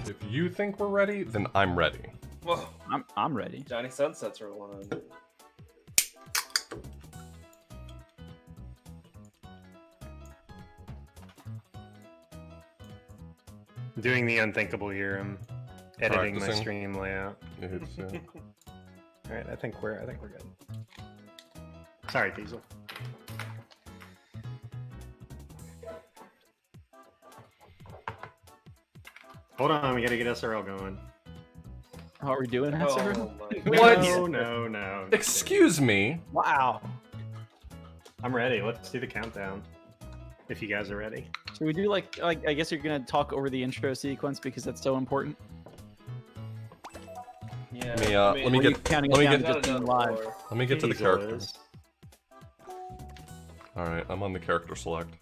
If you think we're ready, then I'm ready. Whoa. I'm ready. Johnny Sunsets are one. I'm doing the unthinkable here. I'm editing my Practicing. stream layout. It's, All right, I think we're good. Sorry, Diesel. Hold on, we gotta get SRL going. How are we doing, sir? Oh my What? No, no, no. excuse me. Wow. I'm ready. Let's do the countdown. If you guys are ready. Should we do like I guess you're gonna talk over the intro sequence because that's so important. Yeah. Let me get Counting let me us get down to just being live. let me get to the Diesel characters. is- All right, I'm on the character select.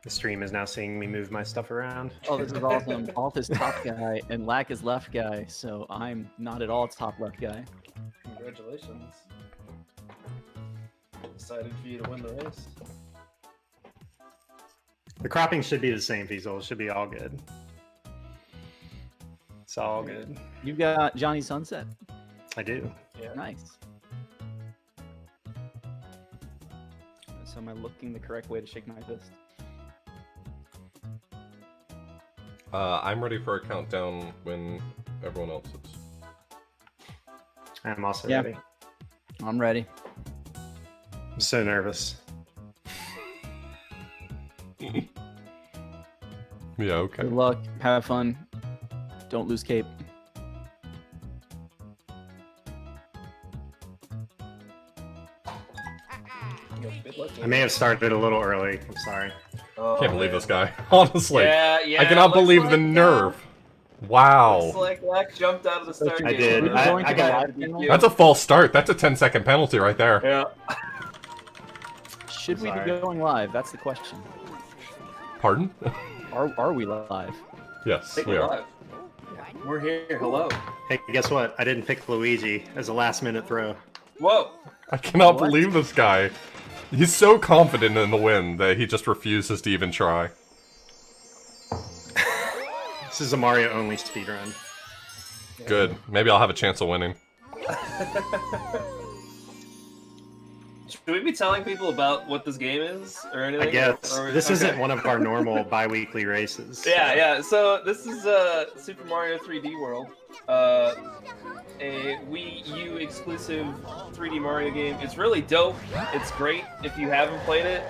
The stream is now seeing me move my stuff around. Oh, this is awesome. Alt is top guy and Lack is left guy, so I'm not at all top left guy. Congratulations. Decided for you to win the race. The cropping should be the same, Diesel. It should be all good. It's all good. You got Johnny Sunset. I do. Yeah. Nice. So am I looking the correct way to shake my fist? I'm ready for a countdown when everyone else is. I'm also Yeah. ready. I'm ready. I'm so nervous. Yeah, okay. Good luck. Have fun. Don't lose cape. I may have started a little early. I'm sorry. Oh, Can't believe man. this guy. Honestly, Yeah, I cannot looks believe like, the nerve. Wow. Looks like Lack jumped out of the start I gate. did. We're I going to got- the DQ. That's a false start. That's a 10-second penalty right there. Yeah. Should we be Sorry. going live? That's the question. Pardon? Are we live? Yes, Take we it are. live. We're here. Hello. Hey, guess what? I didn't pick Luigi as a last-minute throw. Whoa. I cannot What? believe this guy. He's so confident in the win that he just refuses to even try. This is a Mario-only speedrun. Good. Maybe I'll have a chance of winning. Should we be telling people about what this game is or anything? I guess. Or- This okay. isn't one of our normal bi-weekly races. Yeah, yeah. So this is Super Mario 3D World, a Wii U exclusive 3D Mario game. It's really dope. It's great. If you haven't played it,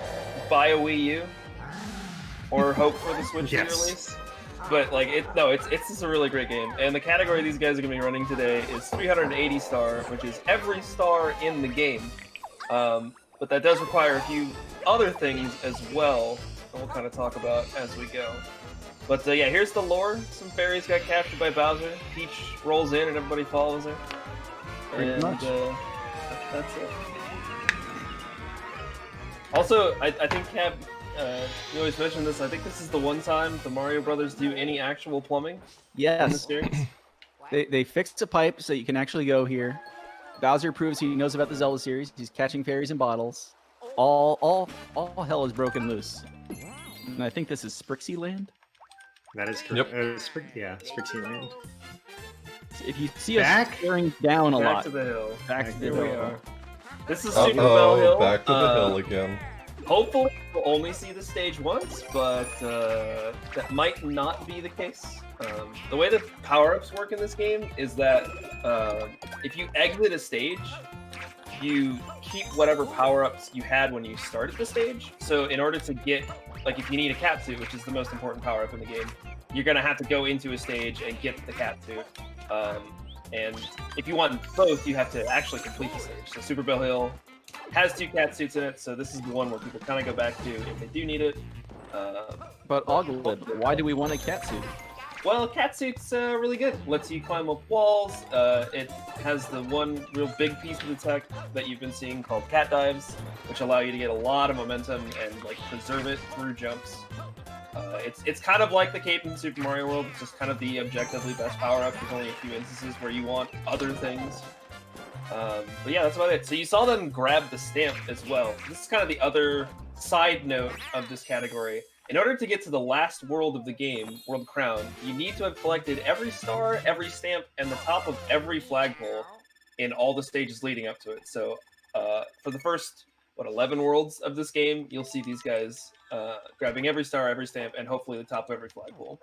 buy a Wii U or hope for the Switch Yes. release. But like it's just a really great game. And the category these guys are gonna be running today is 380 star, which is every star in the game. But that does require a few other things as well that we'll kind of talk about as we go. But yeah, here's the lore. Some fairies got captured by Bowser. Peach rolls in and everybody follows her. Pretty And much. that's it. Also, I think Cab, you always mention this. I think this is the one time the Mario Brothers do any actual plumbing in the Yes. series. They fixed a pipe so you can actually go here. Bowser proves he knows about the Zelda series. He's catching fairies in bottles. All hell is broken loose. And I think this is Sprixie Land. That is Yep. correct. Sprixie Land. If you see us Back? staring down a Back lot, to the hill. back to the Here we hill. are. This is Super Bell Uh-oh, Hill. back to the hill again. Hopefully, we'll only see the stage once, but that might not be the case. The way that power-ups work in this game is that if you exit a stage, you keep whatever power-ups you had when you started the stage. So in order to get, like if you need a cat suit, which is the most important power-up in the game, you're going to have to go into a stage and get the cat suit. And if you want both, you have to actually complete the stage. So Super Bell Hill has 2 cat suits in it, so this is the one where people kind of go back to if they do need it. But Oglid, why do we want a cat suit? Well, cat suit's really good. Lets you climb up walls. It has the one real big piece of the tech that you've been seeing called cat dives, which allow you to get a lot of momentum and like preserve it through jumps. It's kind of like the cape in Super Mario World. It's just kind of the objectively best power-up. There's only a few instances where you want other things. But yeah, that's about it. So you saw them grab the stamp as well. This is kind of the other side note of this category. In order to get to the last world of the game, World Crown, you need to have collected every star, every stamp, and the top of every flagpole in all the stages leading up to it. So for the first, 11 worlds of this game, you'll see these guys grabbing every star, every stamp, and hopefully the top of every flagpole.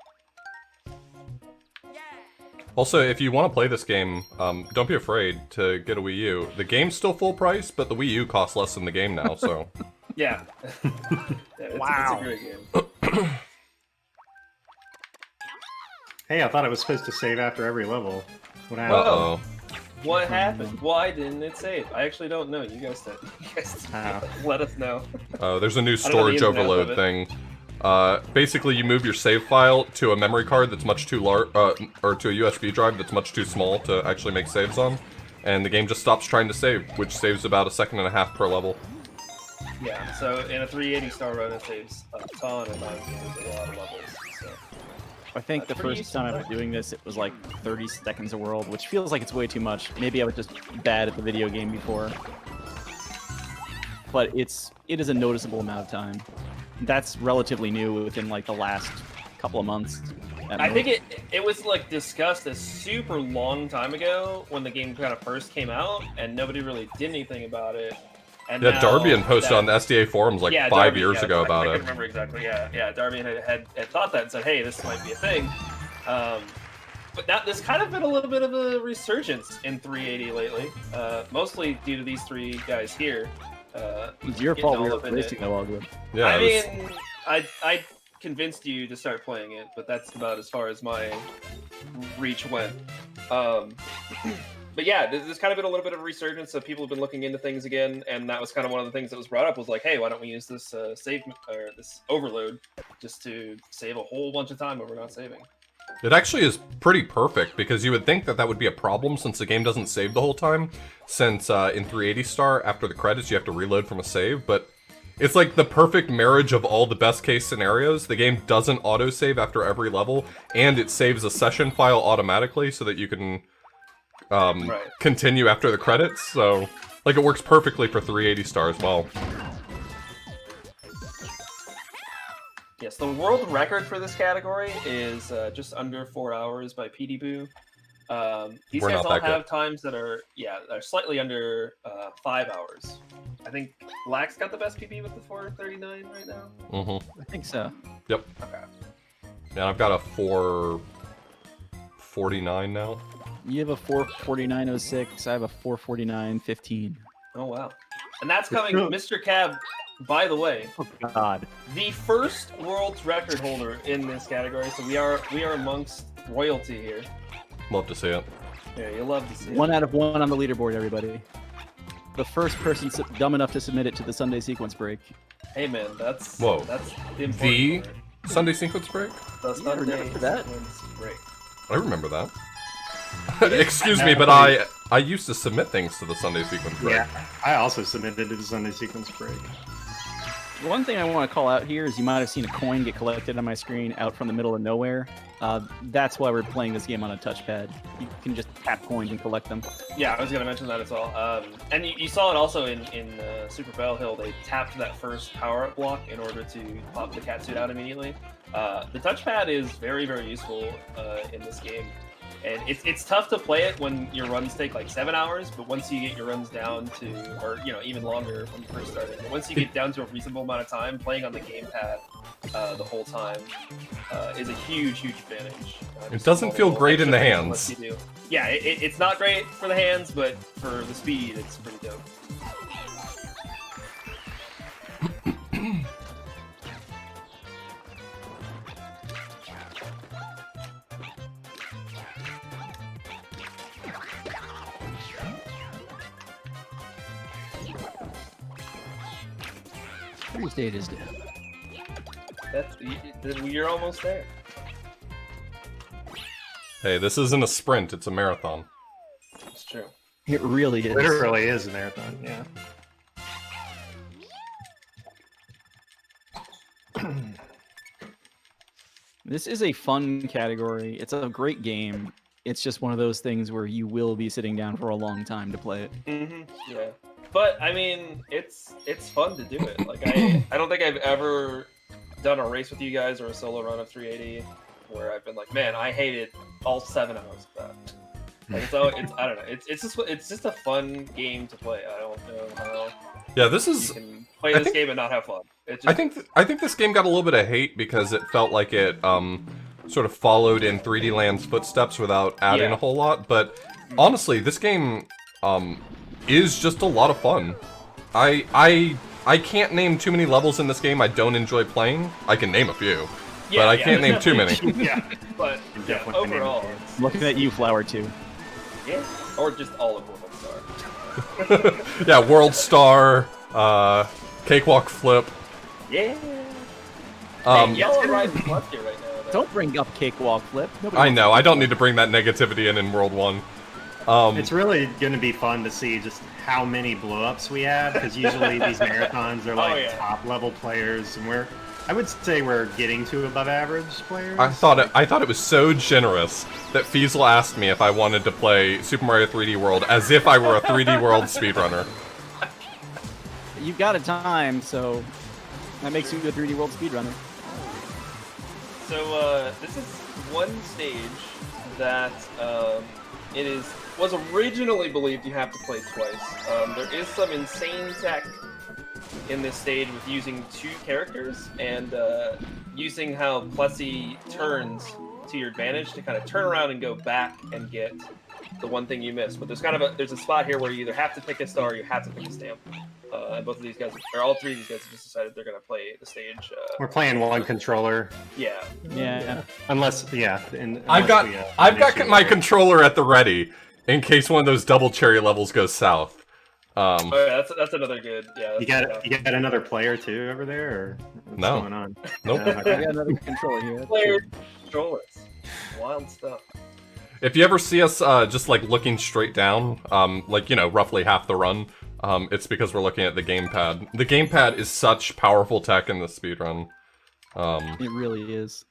Also, if you want to play this game, don't be afraid to get a Wii U. The game's still full price, but the Wii U costs less than the game now, so... Yeah. Wow. It's a great game. Hey, I thought it was supposed to save after every level. What happened? Uh-oh. What happened? Why didn't it save? I actually don't know. You guys let us know. There's a new I don't know the storage ins and outs of overload it. thing. Basically, you move your save file to a memory card that's much too large, or to a USB drive that's much too small to actually make saves on, and the game just stops trying to save, which saves about 1.5 seconds per level. Yeah, so in a 380 star run, it saves a ton of time because there's a lot of levels. So. I think the pretty first time I was doing this, it was like 30 seconds a world, which feels like it's way too much. Maybe I was just bad at the video game before. But it is a noticeable amount of time. That's relatively new within like the last couple of months. I think it was like discussed a super long time ago when the game kind of first came out, and nobody really did anything about it. And Yeah, now Darbian posted that- on the SDA forums like yeah, 5 Darby, years yeah, ago I about can it. remember exactly. Yeah. Darbian had thought that and said, "Hey, this might be a thing." But now there's kind of been a little bit of a resurgence in 380 lately, mostly due to these three guys here. It's your getting fault all we were up in racing it. though, Ogwood. Yeah, I it was- mean, I convinced you to start playing it, but that's about as far as my reach went. But yeah, there's kind of been a little bit of a resurgence, so people have been looking into things again, and that was kind of one of the things that was brought up was like, hey, why don't we use this this overload just to save a whole bunch of time when we're not saving? It actually is pretty perfect, because you would think that that would be a problem since the game doesn't save the whole time, since in 380 star, after the credits, you have to reload from a save, but it's like the perfect marriage of all the best case scenarios. The game doesn't autosave after every level, and it saves a session file automatically so that you can Right. continue after the credits, so like it works perfectly for 380 star as well. Yes, the world record for this category is just under 4 hours by PT1. These We're guys not all that good. have times that are slightly under 5 hours. I think Lack's got the best PB with the 4:39 right now. Mm-hmm. I think so. Yep. Okay. And I've got a 4:49 now. You have a 4:49.06. I have a 4:49.15. Oh wow. And that's coming, MrCab. By the way, Oh God. the first world's record holder in this category. So we are amongst royalty here. Love to see it. Yeah, you'll love to see it. 1 out of 1 on the leaderboard, everybody. The first person dumb enough to submit it to the Sunday sequence break. Hey man, that's Whoa. That's the important The part. Sunday sequence break? The Sunday remember that? sequence break. I remember that. Excuse me, but I used to submit things to the Sunday sequence break. Yeah, I also submitted to the Sunday sequence break. One thing I want to call out here is you might have seen a coin get collected on my screen out from the middle of nowhere. That's why we're playing this game on a touchpad. You can just tap coins and collect them. Yeah, I was gonna mention that as well. And you saw it also in Super Bell Hill. They tapped that first power-up block in order to pop the catsuit out immediately. The touchpad is very, very useful in this game. And it's tough to play it when your runs take like 7 hours, but once you get your runs down to, or even longer when you first started, but once you get down to a reasonable amount of time, playing on the gamepad the whole time is a huge, huge advantage. It doesn't Just feel all the great in the extra things it hands. lets you do. Yeah, it's not great for the hands, but for the speed, it's pretty dope. Whose date is it? You're almost there. Hey, this isn't a sprint, it's a marathon. It's true. It really is. Literally is a marathon, yeah. This is a fun category. It's a great game. It's just one of those things where you will be sitting down for a long time to play it. Yeah, but I mean, it's fun to do it. Like I don't think I've ever done a race with you guys or a solo run of 380 where I've been like, man, I hated all 7 hours of that. Like, so I don't know. It's just a fun game to play. I don't know how. Yeah, this is. You can play this game and not have fun. I think this game got a little bit of hate because it felt like it sort of followed in 3D Land's footsteps without adding a whole lot. But honestly, this game is just a lot of fun. I can't name too many levels in this game I don't enjoy playing. I can name a few, but I can't name too many. But overall, Looking at you, Flower 2. yeah, or just all of World Star. Yeah, World Star, Cakewalk Flip. Yeah. Um, Hey, y'all are riding plus here right now. Though. Don't bring up Cakewalk Flip. Nobody I wants know, to- I don't need to bring that negativity in World 1. It's really going to be fun to see just how many blow-ups we have, because usually these marathons are like top-level players, and I would say we're getting to above-average players. I thought it was so generous that Feasel asked me if I wanted to play Super Mario 3D World as if I were a 3D World speedrunner. You've got a time, so that makes you a 3D World speedrunner. So this is one stage that was originally believed you have to play twice. There is some insane tech in this stage with using 2 characters and using how Plessy turns to your advantage to kind of turn around and go back and get the one thing you missed. But there's a spot here where you either have to pick a star or you have to pick a stamp. And both of these guys, or all 3 of these guys, have just decided they're going to play the stage. We're playing one controller. Yeah. Yeah. Unless I've got my controller at the ready in case one of those double cherry levels goes south. Oh yeah, that's another good. Yeah. You got another player too over there, or what's No. going on? Nope. I got another controller here. That's Player good. controllers. Wild stuff. If you ever see us just like looking straight down, like, you know, roughly half the run, it's because we're looking at the gamepad. The gamepad is such powerful tech in the speedrun. It really is.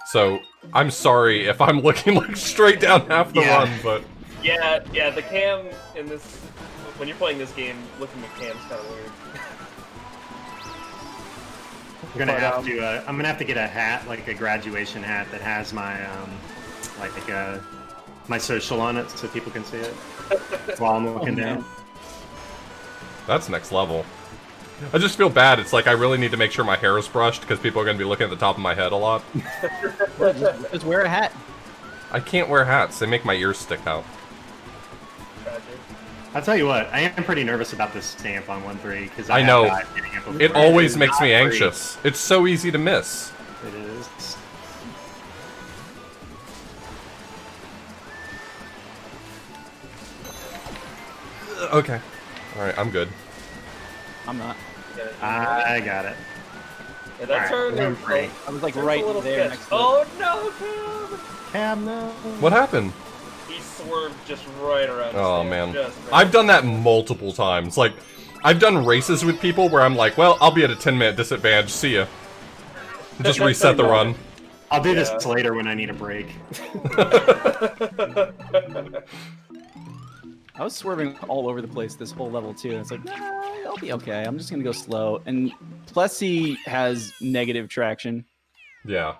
So I'm sorry if I'm looking like straight down half the run, but Yeah, the cam in this, when you're playing this game, looking at cam's kind of weird. I'm gonna have to get a hat, like a graduation hat that has my my social on it, so people can see it while I'm looking down. that's next level. I just feel bad. It's like I really need to make sure my hair is brushed because people are going to be looking at the top of my head a lot. Just wear a hat. I can't wear hats. They make my ears stick out. I'll tell you what, I am pretty nervous about this stamp on 1-3 because I know. it It always makes me anxious. It's so easy to miss. It is. Okay. Alright, I'm good. I'm not. I got it. Yeah, that turn I'm free. I was like turn's right a little there sketch. next to Oh no, Cab, no. What happened? he swerved just right around. the Oh, stand, man. just right. I've done that multiple times. Like, I've done races with people where I'm like, well, I'll be at a 10-minute disadvantage. See ya. Just reset the run. I'll do this later when I need a break. I was swerving all over the place this whole level too. It's like, nah, I'll be okay. I'm just gonna go slow. And Plessy has negative traction. Yeah.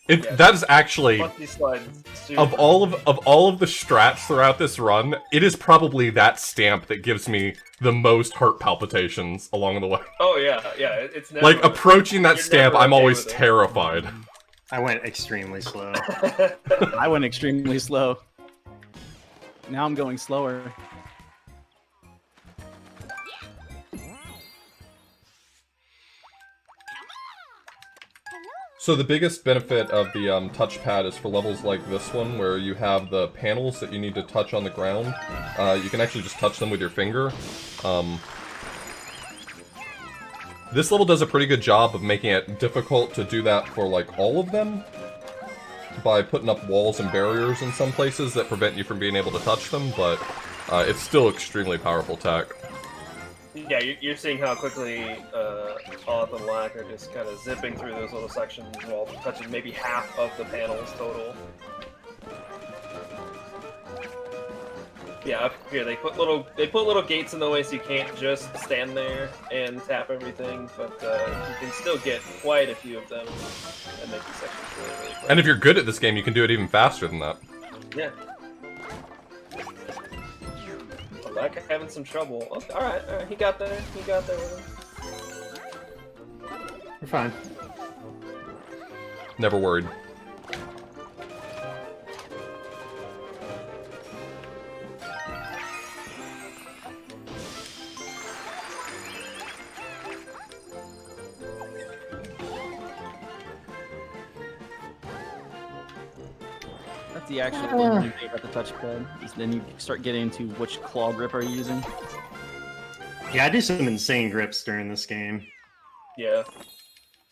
That is actually... Funky slides, super. Of all of the strats throughout this run, it is probably that stamp that gives me the most heart palpitations along the way. Oh yeah, it's never, Like, approaching that you're stamp, never I'm okay always with it. terrified. I went extremely slow. I went extremely slow. Now I'm going slower. So the biggest benefit of the touchpad is for levels like this one, where you have the panels that you need to touch on the ground. You can actually just touch them with your finger. This level does a pretty good job of making it difficult to do that for, like, all of them, by putting up walls and barriers in some places that prevent you from being able to touch them, but it's still extremely powerful tech. Yeah, you're seeing how quickly Auth and Lack are just kind of zipping through those little sections while touching maybe half of the panels total. Yeah, up here they put little gates in the way so you can't just stand there and tap everything, but you can still get quite a few of them and make the sections really quick. And if you're good at this game, you can do it even faster than that. Yeah. Well, Lack having some trouble. Oh, all right, he got there. He got there with him. We're fine. Never worried. That's the actual one thing about the touchpad. Is then you start getting into which claw grip are you using. Yeah, I do some insane grips during this game. Yeah.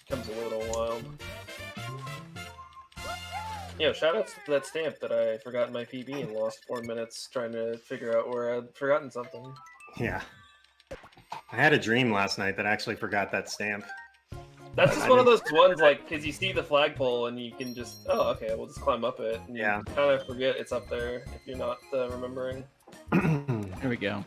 Becomes a little wild. Yeah, shoutouts to that stamp that I forgot in my PB and lost 4 minutes trying to figure out where I'd forgotten something. Yeah. I had a dream last night that I actually forgot that stamp. That's just one of those ones, like, because you see the flagpole and you can just, oh, okay, we'll just climb up it. And you kind of forget it's up there if you're not remembering. There we go.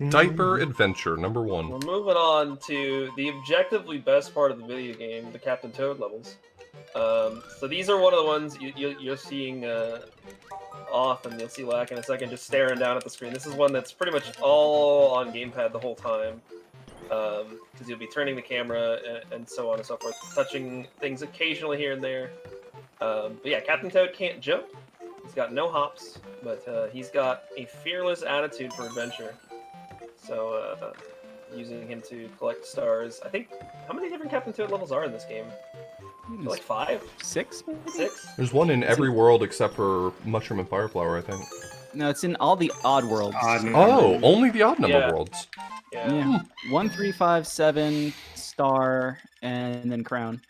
Diaper Adventure, #1. We're moving on to the objectively best part of the video game, the Captain Toad levels. So these are one of the ones you're seeing off, and you'll see Lack in a second just staring down at the screen. This is one that's pretty much all on gamepad the whole time, because you'll be turning the camera and so on and so forth, touching things occasionally here and there. But yeah, Captain Toad can't jump. He's got no hops, but he's got a fearless attitude for adventure. So using him to collect stars. I think, how many different Captain Toad levels are in this game? Like 5? 6? Maybe? 6? There's one in every world except for Mushroom and Fireflower, I think. No, it's in all the odd worlds. Oh, only the odd number worlds. Yeah. 1, 3, 5, 7, star, and then crown.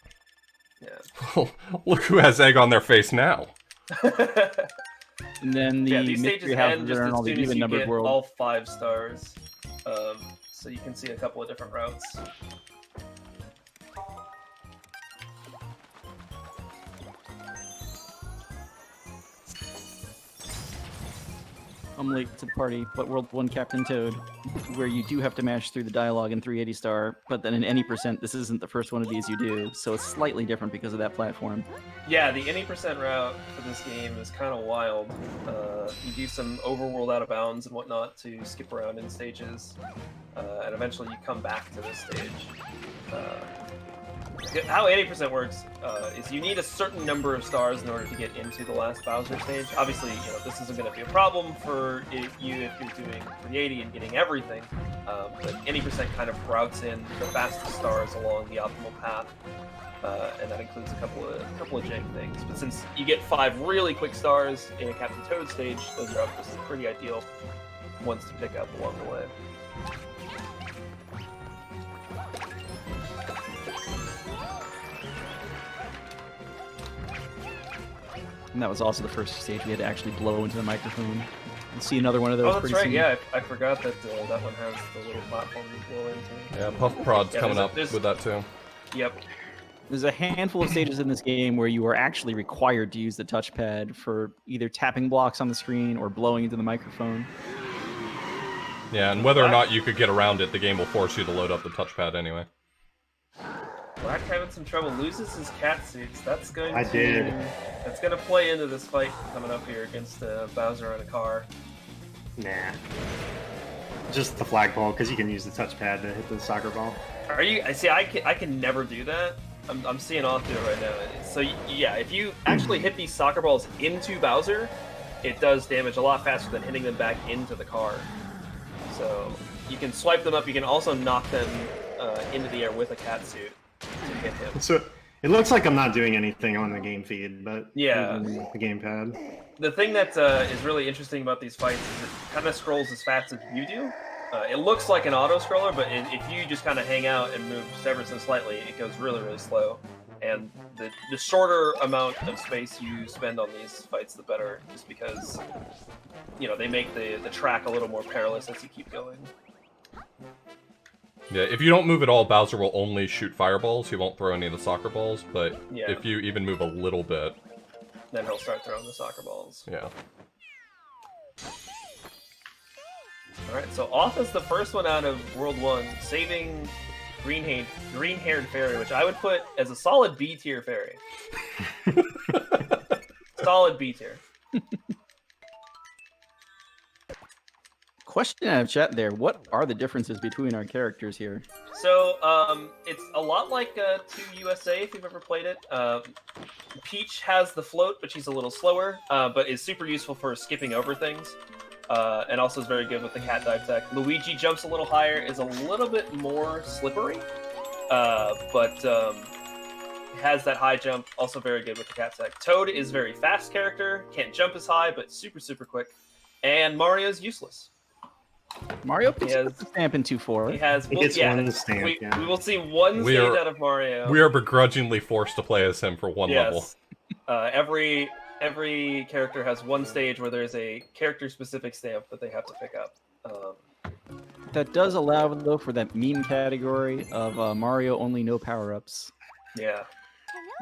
Yeah. Look who has egg on their face now. And then the these stages mystery houses end that just are in as all the soon as even you numbered get worlds. all 5 stars. So you can see a couple of different routes. I'm late to the party, but World 1 Captain Toad, where you do have to mash through the dialogue in 380 star, but then in any percent, this isn't the first one of these you do, so it's slightly different because of that platform. Yeah, the any percent route for this game is kind of wild. You do some overworld out of bounds and whatnot to skip around in stages, and eventually you come back to this stage. How 80% works is you need a certain number of stars in order to get into the last Bowser stage. Obviously, this isn't going to be a problem for you if you're doing 380 and getting everything, but 80% kind of routes in the fastest stars along the optimal path, and that includes a couple of jank things. But since you get 5 really quick stars in a Captain Toad stage, those are just pretty ideal ones to pick up along the way. And that was also the first stage we had to actually blow into the microphone. You see another one of those. Oh, that's pretty right. soon. Yeah, I forgot that that one has the little platform you blow into. Yeah, Puff Prod's coming up with that too. Yep. There's a handful of stages in this game where you are actually required to use the touchpad for either tapping blocks on the screen or blowing into the microphone. Yeah, and whether or not you could get around it, the game will force you to load up the touchpad anyway. Lack having some trouble, loses his cat suits. That's going to did. That's going to play into this fight coming up here against Bowser on a car. Nah. Just the flagpole, because you can use the touchpad to hit the soccer ball. Are you? I see. I can never do that. I'm seeing off to it right now. So yeah, if you actually hit these soccer balls into Bowser, it does damage a lot faster than hitting them back into the car. So you can swipe them up. You can also knock them into the air with a cat suit to hit him. So it looks like I'm not doing anything on the game feed, but Yeah. the gamepad. The thing that is really interesting about these fights is it kind of scrolls as fast as you do. It looks like an auto-scroller, but if you just kind of hang out and move just ever so slightly, it goes really, really slow. And the shorter amount of space you spend on these fights, the better, just because, they make the track a little more perilous as you keep going. Yeah, if you don't move at all, Bowser will only shoot fireballs. He won't throw any of the soccer balls, but Yeah. if you even move a little bit, Then he'll start throwing the soccer balls. Yeah. Alright, so Auth is the first one out of World 1, saving green-haired fairy, which I would put as a solid B-tier fairy. Solid B-tier. Question out of chat there. What are the differences between our characters here? So, it's a lot like 2USA, if you've ever played it. Peach has the float, but she's a little slower, but is super useful for skipping over things. And also is very good with the cat dive tech. Luigi jumps a little higher, is a little bit more slippery, but has that high jump, also very good with the cat tech. Toad is very fast character, can't jump as high, but super, super quick. And Mario's useless. Mario picks up the stamp in 2-4. He has He gets one stamp, we will see one stage out of Mario. We are begrudgingly forced to play as him for one level. Every character has one stage where there's a character-specific stamp that they have to pick up. That does allow, though, for that meme category of Mario only no power-ups. Yeah.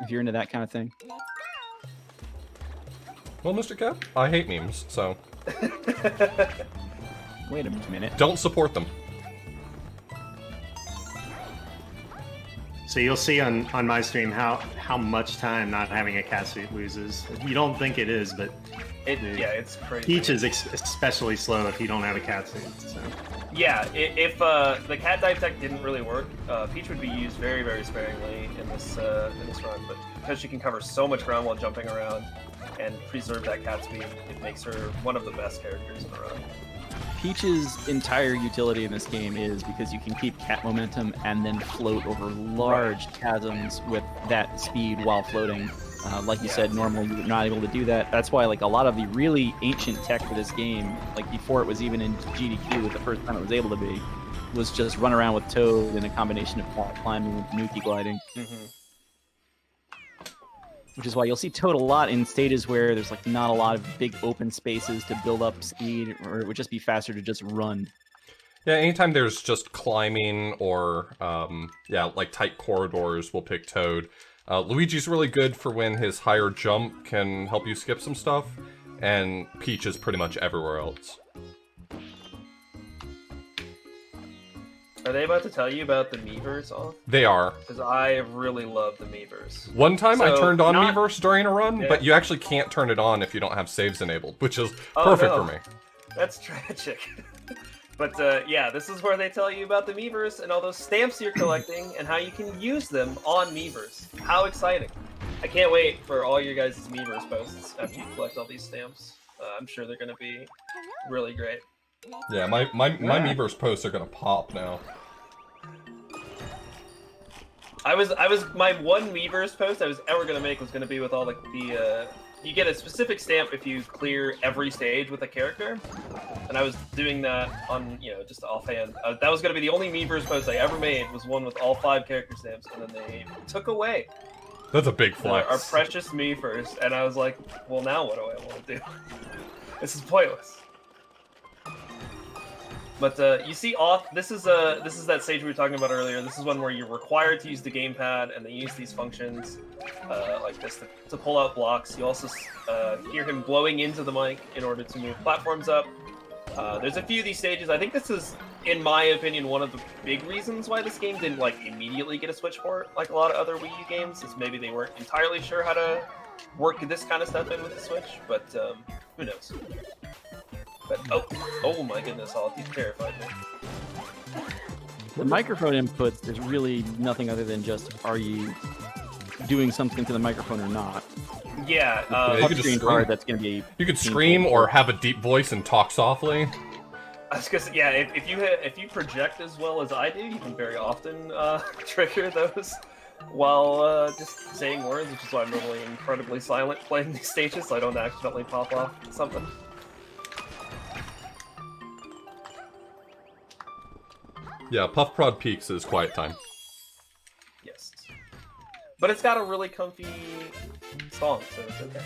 If you're into that kind of thing. Well, MrCab, I hate memes, so Wait a minute. don't support them. So you'll see on my stream how much time not having a cat suit loses. You don't think it is, but it's crazy. Peach is especially slow if you don't have a cat suit. So. Yeah, if the cat dive tech didn't really work, Peach would be used very, very sparingly in this run. But because she can cover so much ground while jumping around and preserve that cat speed, it makes her one of the best characters in the run. Peach's entire utility in this game is because you can keep cat momentum and then float over large chasms with that speed while floating. Like you said, normally you're not able to do that. That's why, like, a lot of the really ancient tech for this game, like before it was even in GDQ, with the first time it was able to be, was just run around with Toad and a combination of climbing and Nuki gliding. Mm-hmm. Which is why you'll see Toad a lot in stages where there's like not a lot of big open spaces to build up speed, or it would just be faster to just run. Yeah, anytime there's just climbing or, like tight corridors, we'll pick Toad. Luigi's really good for when his higher jump can help you skip some stuff, and Peach is pretty much everywhere else. Are they about to tell you about the Miiverse off? They are. Because I really love the Miiverse. One time I turned on not... Miiverse during a run, but you actually can't turn it on if you don't have saves enabled, which is perfect for me. That's tragic. But yeah, this is where they tell you about the Miiverse and all those stamps you're collecting and how you can use them on Miiverse. How exciting. I can't wait for all your guys' Miiverse posts after you collect all these stamps. I'm sure they're going to be really great. Yeah, my Miiverse posts are gonna pop now. I was my one Miiverse post I was ever gonna make was gonna be with all the you get a specific stamp if you clear every stage with a character, and I was doing that on just offhand. That was gonna be the only Miiverse post I ever made, was one with all 5 character stamps, and then they took away. That's a big flex. Our precious Miiverse, and I was like, well, now what do I want to do? This is pointless. But you see, this is that stage we were talking about earlier. This is one where you're required to use the gamepad, and they use these functions like this to pull out blocks. You also hear him blowing into the mic in order to move platforms up. There's a few of these stages. I think this is, in my opinion, one of the big reasons why this game didn't immediately get a Switch port like a lot of other Wii U games. Is maybe they weren't entirely sure how to work this kind of stuff in with the Switch, but who knows. But, oh my goodness, he terrified me. The microphone inputs, there's really nothing other than just, are you doing something to the microphone or not? Yeah, you could just scream. That's going to be. You could scream or have a deep voice and talk softly. I was gonna say, yeah, if you project as well as I do, you can very often trigger those while just saying words, which is why I'm normally incredibly silent playing these stages, so I don't accidentally pop off something. Yeah, Puff Prod Peaks is quiet time. Yes. But it's got a really comfy song, so it's okay.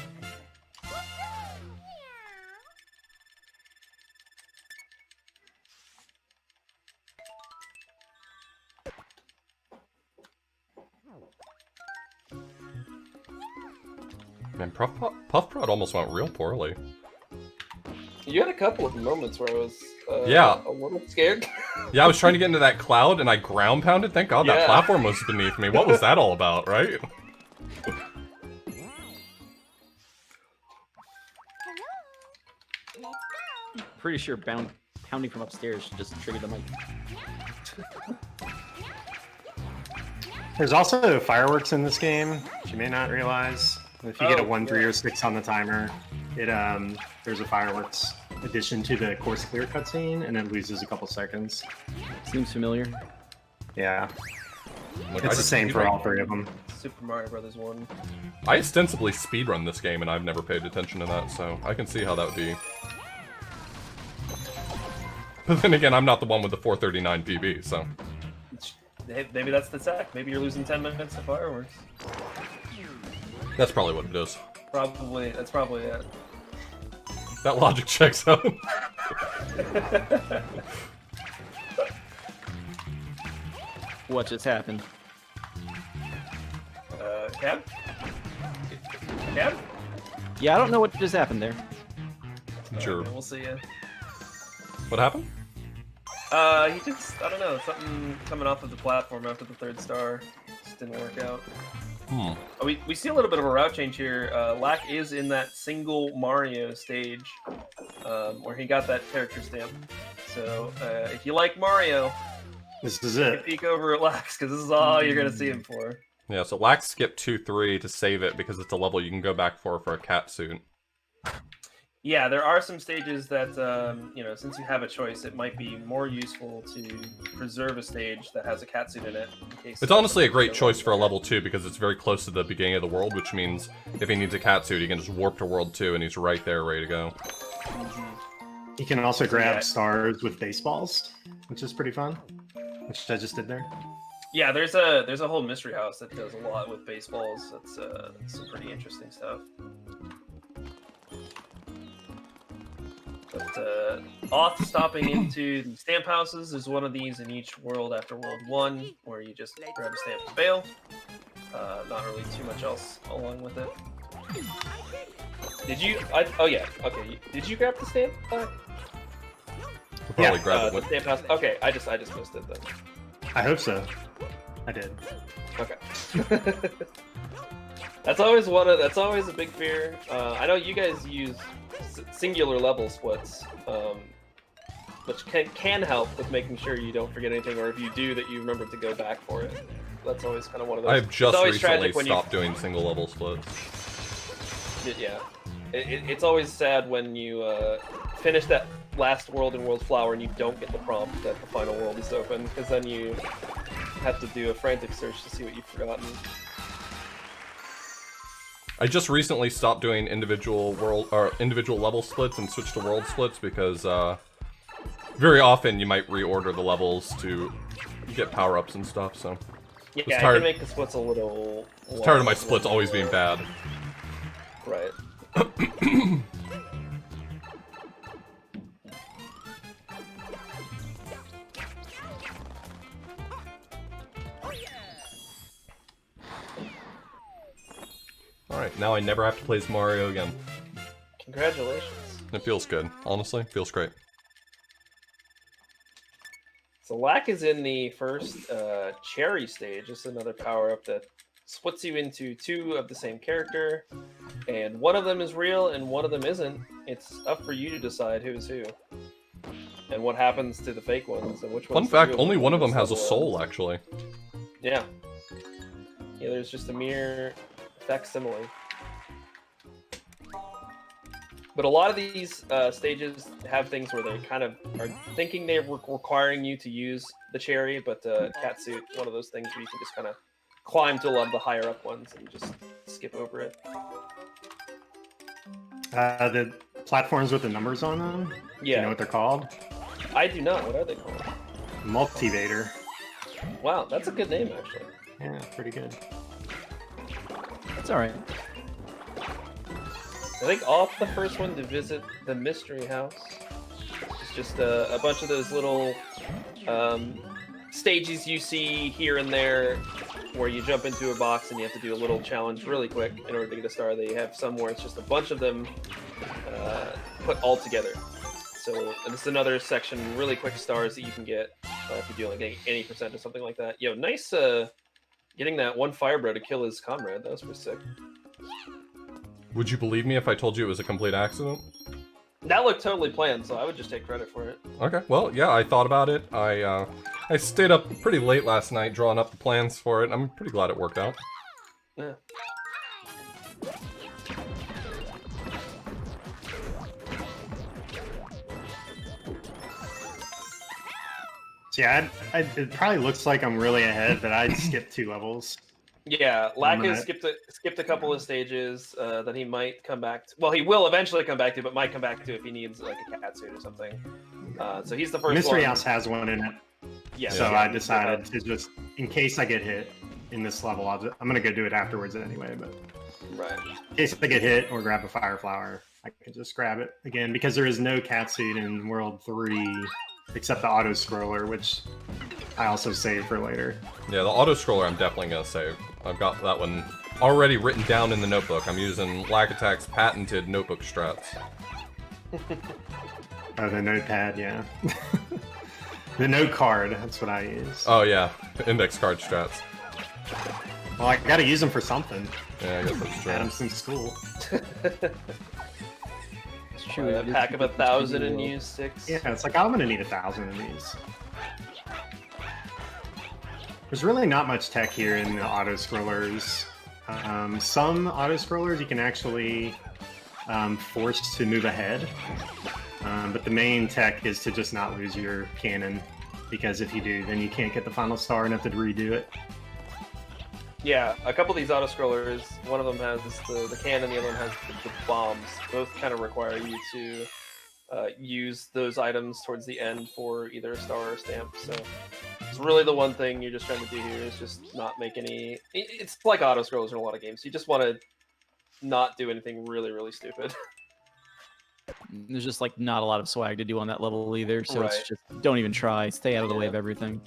Man, Puff Prod almost went real poorly. You had a couple of moments where I was Yeah. a little scared. Yeah, I was trying to get into that cloud and I ground pounded. Thank God that Yeah. platform was beneath me. What was that all about, right? Pretty sure pounding from upstairs just triggered the mic. There's also fireworks in this game, which you may not realize. If you get a Oh, 1, 3, yeah. or 6 on the timer, it there's a fireworks addition to the course clear cutscene, and it loses a couple seconds. Seems familiar. Yeah, Like, it's the same for all 3 of them. Super Mario Brothers 1. I ostensibly speedrun this game and I've never paid attention to that, so I can see how that would be. But then again, I'm not the one with the 439 PB, so. Hey, maybe that's the tech. Maybe you're losing 10 minutes to fireworks. That's probably what it is. Probably. That's probably it. That logic checks out. What just happened? Cab? Cab? Yeah, I don't know what just happened there. Sure. We'll see ya. What happened? He just, I don't know, something coming off of the platform after the 3rd star just didn't work out. Hmm. We see a little bit of a route change here. Lack is in that single Mario stage where he got that character stamp. So if you like Mario, This is you it. peek over at Lack's because this is all you're gonna see him for. Yeah, so Lack skipped 2-3 to save it because it's a level you can go back for a cat suit. Yeah, there are some stages that, since you have a choice, it might be more useful to preserve a stage that has a catsuit in it. In case It's honestly a great choice for a level 2 because it's very close to the beginning of the world, which means if he needs a catsuit, he can just warp to World 2 and he's right there ready to go. You can also grab Yeah. stars with baseballs, which is pretty fun. Which I just did there. Yeah, there's a whole mystery house that does a lot with baseballs. That's some pretty interesting stuff. But off stopping into the stamp houses. There's one of these in each world after World 1, where you just grab a stamp to bail. Not really too much else along with it. Did you? Oh yeah. Okay. Did you grab the stamp? We'll probably grab The it. stamp house. Okay, I just missed it then. I hope so. I did. Okay. That's always a big fear. I know you guys use singular level splits, which can help with making sure you don't forget anything, or if you do, that you remember to go back for it. That's always kind of one of those. I've just it's always recently tragic when stopped doing single level splits. Yeah, it's always sad when you finish that last world in World Flower and you don't get the prompt that the final world is open, because then you have to do a frantic search to see what you've forgotten. I just recently stopped doing individual level splits and switched to world splits because very often you might reorder the levels to get power-ups and stuff, so. Yeah, I tired- can make the splits a little... I'm tired of my splits always being bad. Right. Alright, now I never have to play as Mario again. Congratulations. It feels good, honestly. Feels great. So Lack is in the first Cherry stage. It's another power-up that splits you into two of the same character, and one of them is real and one of them isn't. It's up for you to decide who's who. And what happens to the fake ones, and which Fun ones. fact, only one of them has a soul, actually. Yeah. Yeah, there's just a mere facsimile. But a lot of these stages have things where they kind of are thinking they're requiring you to use the cherry, but Catsuit, one of those things where you can just kind of climb to a lot of the higher up ones and just skip over it. The platforms with the numbers on them? Do Yeah. you know what they're called? I do not. What are they called? Multivator. Wow, that's a good name, actually. Yeah, pretty good. That's alright. I think off the first one to visit the mystery house. It's just a bunch of those little stages you see here and there where you jump into a box and you have to do a little challenge really quick in order to get a star. They have some where it's just a bunch of them put all together. So this is another section, really quick stars that you can get if you do like 80% or something like that. Yo, nice getting that one Firebro to kill his comrade. That was pretty sick. Would you believe me if I told you it was a complete accident? That looked totally planned, so I would just take credit for it. Okay, well, yeah, I thought about it. I stayed up pretty late last night drawing up the plans for it. I'm pretty glad it worked out. Yeah. So yeah, it probably looks like I'm really ahead, but I'd skip 2 levels. Yeah, Lack has skipped a couple of stages that he might come back to. Well, he will eventually come back to, but might come back to if he needs like a cat suit or something. So he's the first Mystery one. House has one in it. Yeah. So I decided to just, in case I get hit in this level, I'm going to go do it afterwards anyway. But Right. in case I get hit or grab a fire flower, I can just grab it again because there is no cat suit in World 3 except the auto scroller, which I also save for later. Yeah, the auto scroller I'm definitely gonna save. I've got that one already written down in the notebook. I'm using LackAttack's patented notebook strats. Oh, the notepad, yeah. The note card, that's what I use. Oh yeah, index card strats. Well, I gotta use them for something. Yeah, I guess that's true. Had them since school. It's true. A pack of 1,000 and use 6. Yeah, it's like I'm gonna need 1,000 of these. There's really not much tech here in the auto scrollers. Some auto scrollers you can actually force to move ahead, but the main tech is to just not lose your cannon, because if you do, then you can't get the final star and have to redo it. Yeah, a couple of these auto scrollers, one of them has the cannon, the other one has the bombs. Both kind of require you to use those items towards the end for either a star or a stamp. So it's really the one thing you're just trying to do here is just not make any... It's like auto scrollers in a lot of games. You just want to not do anything really, really stupid. There's just like not a lot of swag to do on that level either, so Right. it's just don't even try. Stay out of the way Yeah. of everything.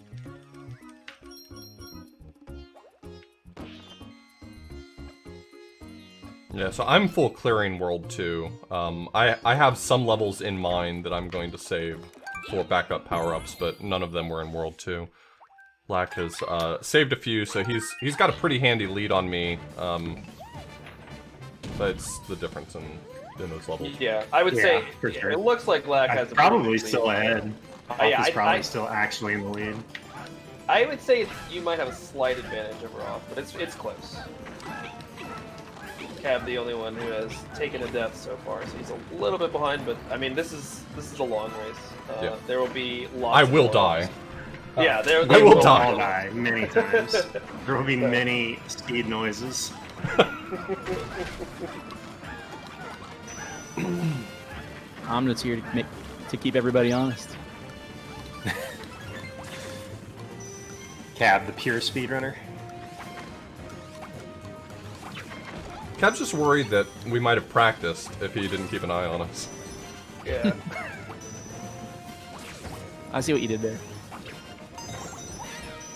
Yeah, so I'm full clearing World 2. I have some levels in mind that I'm going to save for backup power-ups, but none of them were in World 2. Lack has saved a few, so he's got a pretty handy lead on me. But it's the difference in those levels. Yeah, I would say for sure. it looks like Lack has I'm a probably pretty good still lead. ahead. Yeah, He's probably I- still actually in the lead. I would say you might have a slight advantage over Off, but it's close. Cab the only one who has taken a death so far, so he's a little bit behind. But I mean, this is a long race. Yeah. There will be lots. I of will blow-ups. die. Yeah, there. I there will be die. I'll die many times. There will be many speed noises. I'm just here to keep everybody honest. Cab, the pure speedrunner. Cab's just worried that we might have practiced if he didn't keep an eye on us. Yeah. I see what you did there.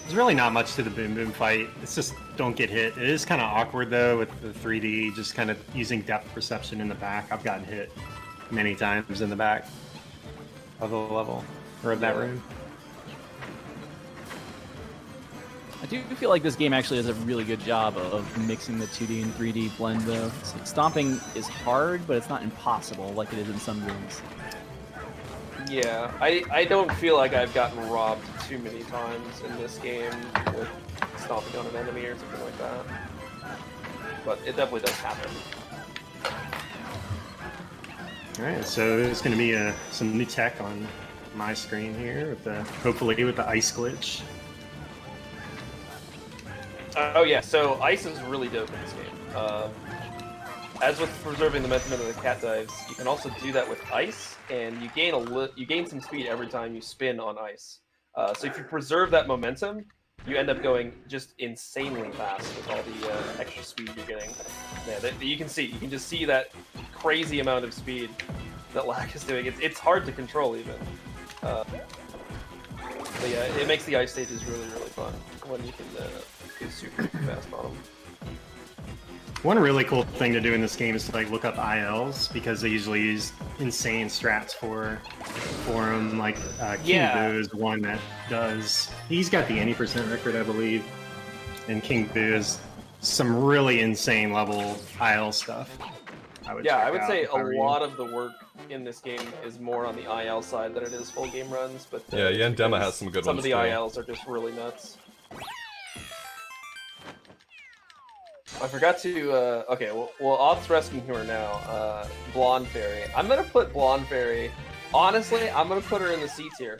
There's really not much to the Boom Boom fight. It's just don't get hit. It is kind of awkward though with the 3D, just kind of using depth perception in the back. I've gotten hit many times in the back of the level, or of that room. I do feel like this game actually does a really good job of mixing the 2D and 3D blend though. Stomping is hard, but it's not impossible like it is in some games. Yeah, I don't feel like I've gotten robbed too many times in this game with stomping on an enemy or something like that. But it definitely does happen. Alright, so there's going to be some new tech on my screen here, with hopefully with the ice glitch. Oh yeah, so ice is really dope in this game. As with preserving the momentum of the cat dives, you can also do that with ice, and you gain some speed every time you spin on ice. So if you preserve that momentum, you end up going just insanely fast with all the extra speed you're getting. Yeah, you can just see that crazy amount of speed that Lack is doing. It's hard to control even. But yeah, it makes the ice stages really, really fun when you can is super fast on them. One really cool thing to do in this game is to like look up ILs because they usually use insane strats for them. Like King Boo is one that does. He's got the any % record, I believe, and King Boo is some really insane level IL stuff. I would say a lot of the work in this game is more on the IL side than it is full game runs. But yeah, Yandema has some good ones. Some of the too. ILs are just really nuts. I forgot to, okay, well, Oth's rescuing her now, Blonde Fairy. I'm gonna put Blonde Fairy, honestly, I'm gonna put her in the C tier.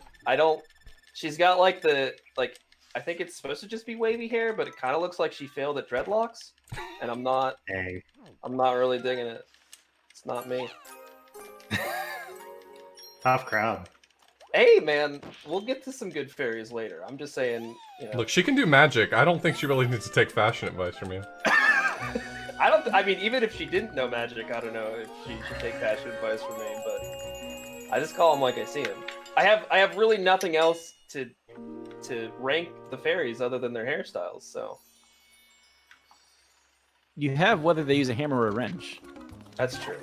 She's got like I think it's supposed to just be wavy hair, but it kind of looks like she failed at dreadlocks, and I'm not really digging it. It's not me. Tough crowd. Hey, man, we'll get to some good fairies later. I'm just saying, you know. Look, she can do magic. I don't think she really needs to take fashion advice from you. I mean, even if she didn't know magic, I don't know if she should take fashion advice from me, but I just call them like I see them. I have really nothing else to rank the fairies other than their hairstyles, so. You have whether they use a hammer or a wrench. That's true.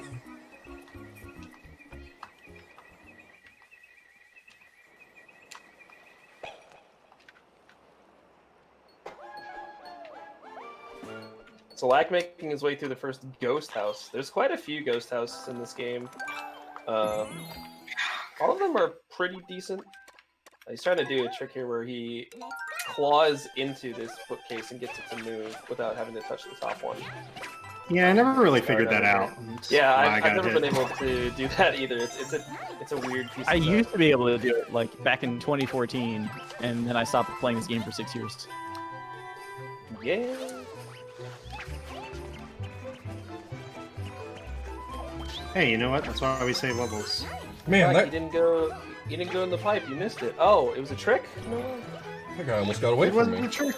So Lack making his way through the first ghost house. There's quite a few ghost houses in this game. All of them are pretty decent. He's trying to do a trick here where he claws into this bookcase and gets it to move without having to touch the top one. Yeah, I never really figured that out. Yeah, I've never been able to do that either. It's a weird piece of I used to be able to do it like back in 2014, and then I stopped playing this game for 6 years. Yeah. Hey, you know what? That's why we save levels. Man, you didn't go in the pipe. You missed it. Oh, it was a trick? No. that guy almost got away It from wasn't me. a trick.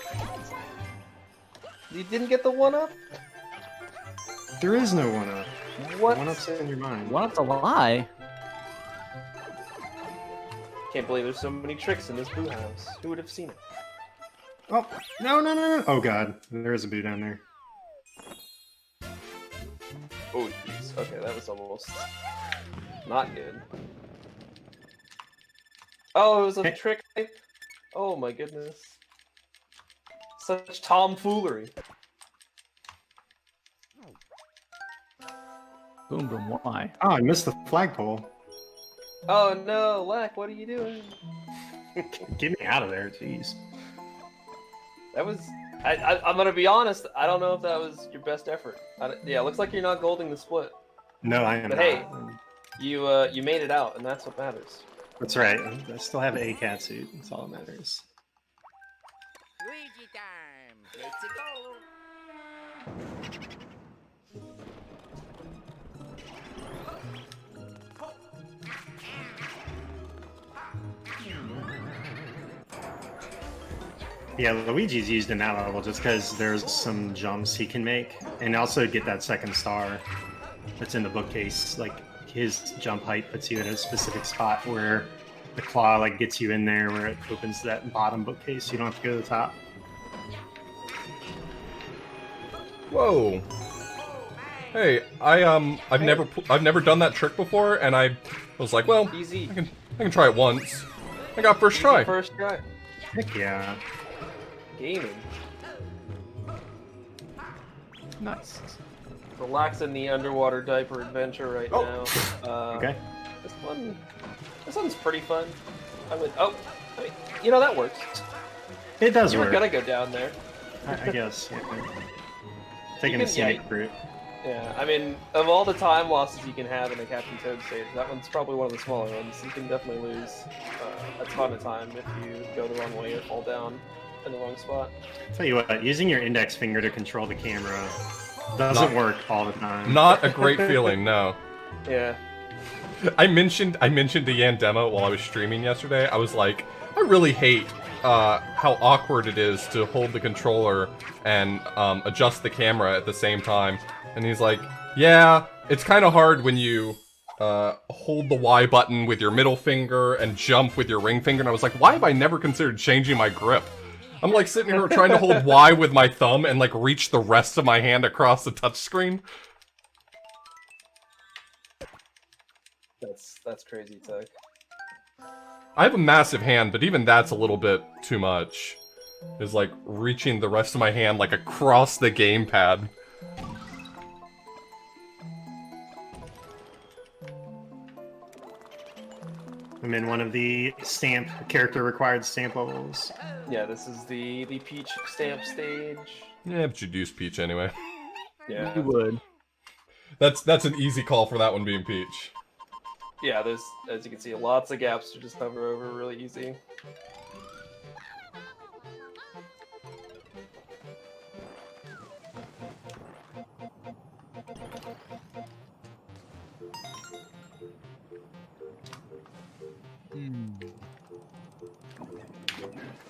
You didn't get the one up? There is no one up. What? One up's in your mind. One up's a lie. Can't believe there's so many tricks in this Boo house. Who would have seen it? Oh, no. Oh god, there is a boo down there. Oh, jeez. Okay, that was almost not good. Oh, it was a trick. Oh my goodness. Such tomfoolery. Boom, boom, why? Oh, I missed the flagpole. Oh no, Lack, what are you doing? Get me out of there, jeez. That was... I'm gonna be honest, I don't know if that was your best effort. Yeah, it looks like you're not golding the split. No, I am But not. hey, you made it out, and that's what matters. That's right. I still have a cat suit. That's all that matters. Luigi time! Let's go! Yeah, Luigi's used in that level just because there's some jumps he can make, and also get that second star that's in the bookcase. Like his jump height puts you in a specific spot where the claw like gets you in there, where it opens that bottom bookcase. You don't have to go to the top. Whoa. Hey, I've never done that trick before, and I was like, well, Easy. I can try it once. I got first try. First try. Heck yeah. Gaming. Nice. Relaxing the underwater diaper adventure right now. Okay. This one's pretty fun. I mean, you know, that works. It does You were work. gonna go down there. I guess. Yeah. Taking the scenic route. Yeah, I mean, of all the time losses you can have in a Captain Toad stage, that one's probably one of the smaller ones. You can definitely lose a ton of time if you go the wrong way or fall down in the wrong spot. Tell you what, using your index finger to control the camera doesn't work all the time. Not a great feeling, no. Yeah. I mentioned to Yandema while I was streaming yesterday, I was like, I really hate how awkward it is to hold the controller and adjust the camera at the same time. And he's like, yeah, it's kind of hard when you hold the Y button with your middle finger and jump with your ring finger. And I was like, why have I never considered changing my grip? I'm like sitting here trying to hold Y with my thumb and like reach the rest of my hand across the touchscreen. That's crazy, Tech. I have a massive hand, but even that's a little bit too much. Is like reaching the rest of my hand like across the gamepad. I'm in one of the character required stamp levels. Yeah, this is the Peach stamp stage. Yeah, but you'd use Peach anyway. Yeah. You would. That's an easy call for that one being Peach. Yeah, there's, as you can see, lots of gaps to just hover over really easy.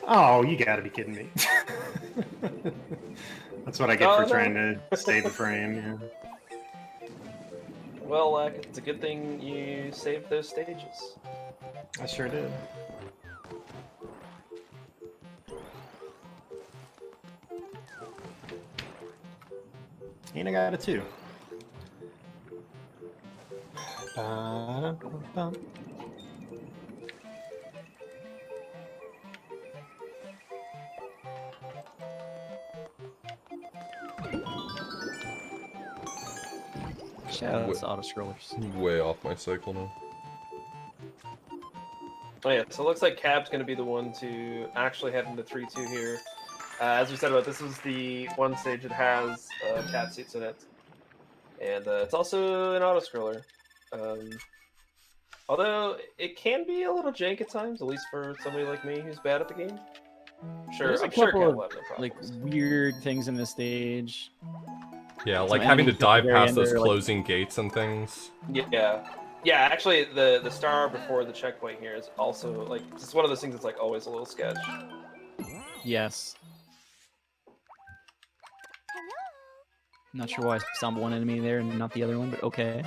Oh, you gotta be kidding me. That's what I get for trying to save the frame, yeah. Well, it's a good thing you saved those stages. I sure did. And I got a 2. Ba-da-ba-bum. Shout out to auto scrollers. Way off my cycle now. Oh yeah, so it looks like Cab's going to be the one to actually head into 3-2 here. As we said about this is the one stage that has cat suits in it. And it's also an auto-scroller. Although it can be a little jank at times, at least for somebody like me who's bad at the game. Sure, There's a I'm sure couple Cab of, will have no like problems. weird things in this stage. Yeah, Some like having to enemies at the dive very past end those are, like- closing gates and things. Yeah, actually, the star before the checkpoint here is also, like, it's one of those things that's, like, always a little sketch. Yes. Not sure why I saw one enemy there and not the other one, but okay.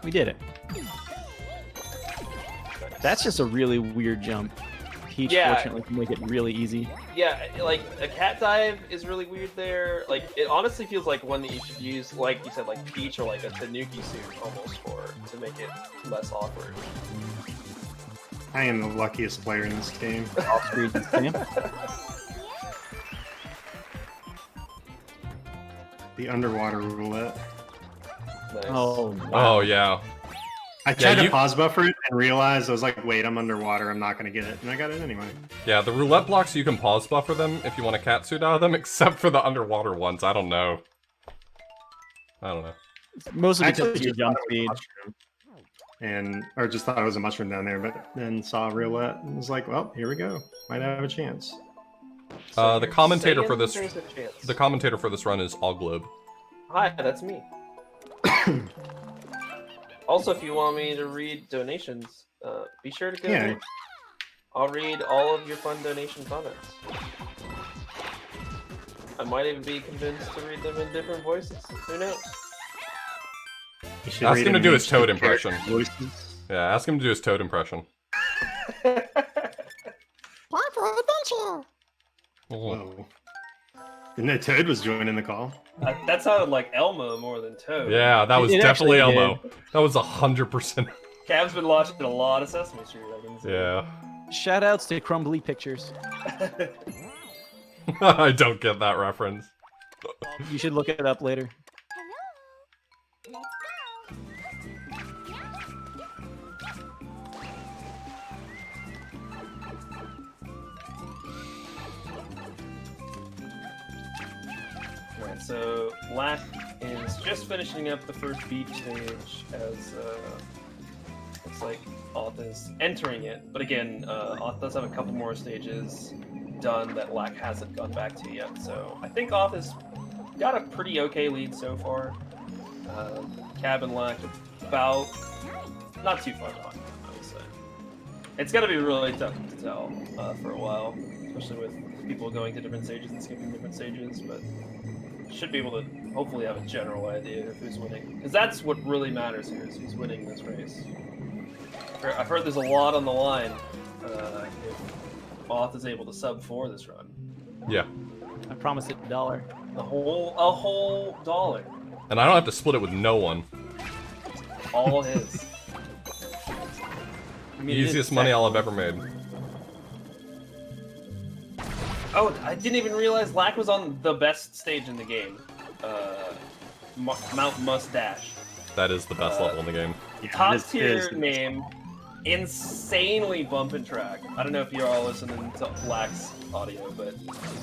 We did it. That's just a really weird jump. Peach, Yeah. fortunately, can make it really easy. Yeah, like, a cat dive is really weird there. Like, it honestly feels like one that you should use, like you said, like Peach or like a Tanuki suit almost to make it less awkward. I am the luckiest player in this game. Off-screen stamp. The underwater roulette. Nice. Oh, wow. Oh yeah. I tried to you- pause buffer it and realized I was like, wait, I'm underwater, I'm not gonna get it. And I got it anyway. Yeah, the roulette blocks, you can pause buffer them if you want a catsuit out of them, except for the underwater ones. I don't know. Mostly because Actually, of your just jump thought it was a speed. mushroom. Or just thought it was a mushroom down there, but then saw roulette and was like, well, here we go. Might have a chance. So The you're commentator saying for this- there's a chance. The commentator for this run is All Globe. Hi, that's me. Also, if you want me to read donations, be sure to go. Yeah. I'll read all of your fun donation comments. I might even be convinced to read them in different voices. Who knows? You should Ask read him to in do his each Toad character impression. voices. Yeah, ask him to do his Toad impression. Oh. Whoa. Didn't know Toad was joining the call? That sounded like Elmo more than Toad. Yeah, that was It definitely actually Elmo. That was 100%. Cab's been watching a lot of Sesame Street, I can see. Yeah. Shoutouts to Crumbly Pictures. I don't get that reference. You should look it up later. Alright, so Lack is just finishing up the first beach stage as looks like Auth is entering it. But again, Auth does have a couple more stages done that Lack hasn't gone back to yet. So I think Auth has got a pretty okay lead so far. Cab and Lack about not too far behind, I would say. It's gonna be really tough to tell for a while, especially with people going to different stages and skipping different stages. But should be able to hopefully have a general idea of who's winning, because that's what really matters here: is who's winning this race. I've heard there's a lot on the line if Auth is able to sub 4 this run. Yeah. I promised it $1. A whole $1. And I don't have to split it with no one. All his. I mean, Easiest money I'll have ever made. Oh, I didn't even realize Lack was on the best stage in the game. Mount Mustache. That is the best level in the game. Yeah, Top this tier is- name. Insanely bumping track. I don't know if you're all listening to Lack's audio, but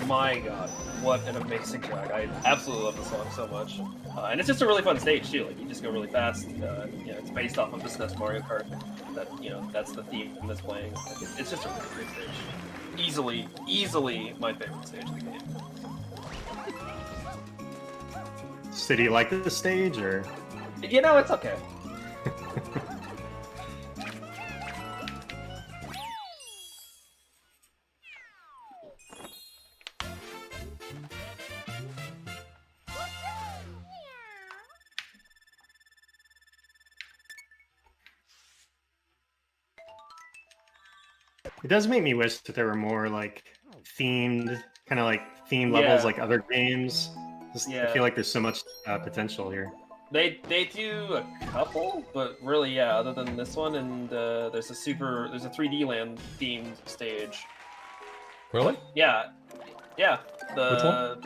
my god, what an amazing track. I absolutely love the song so much. And it's just a really fun stage too. Like, you just go really fast. You know, it's based off of the SNES Mario Kart. That, you know, that's the theme that's playing. Like, it's just a really great stage. Easily my favorite stage in the game. So do you like this stage, or? You know, it's okay. It does make me wish that there were more like themed levels like other games. Just, I feel like there's so much potential here. They do a couple, but really, yeah. Other than this one, and there's a 3D Land themed stage. Really? Yeah. Which one?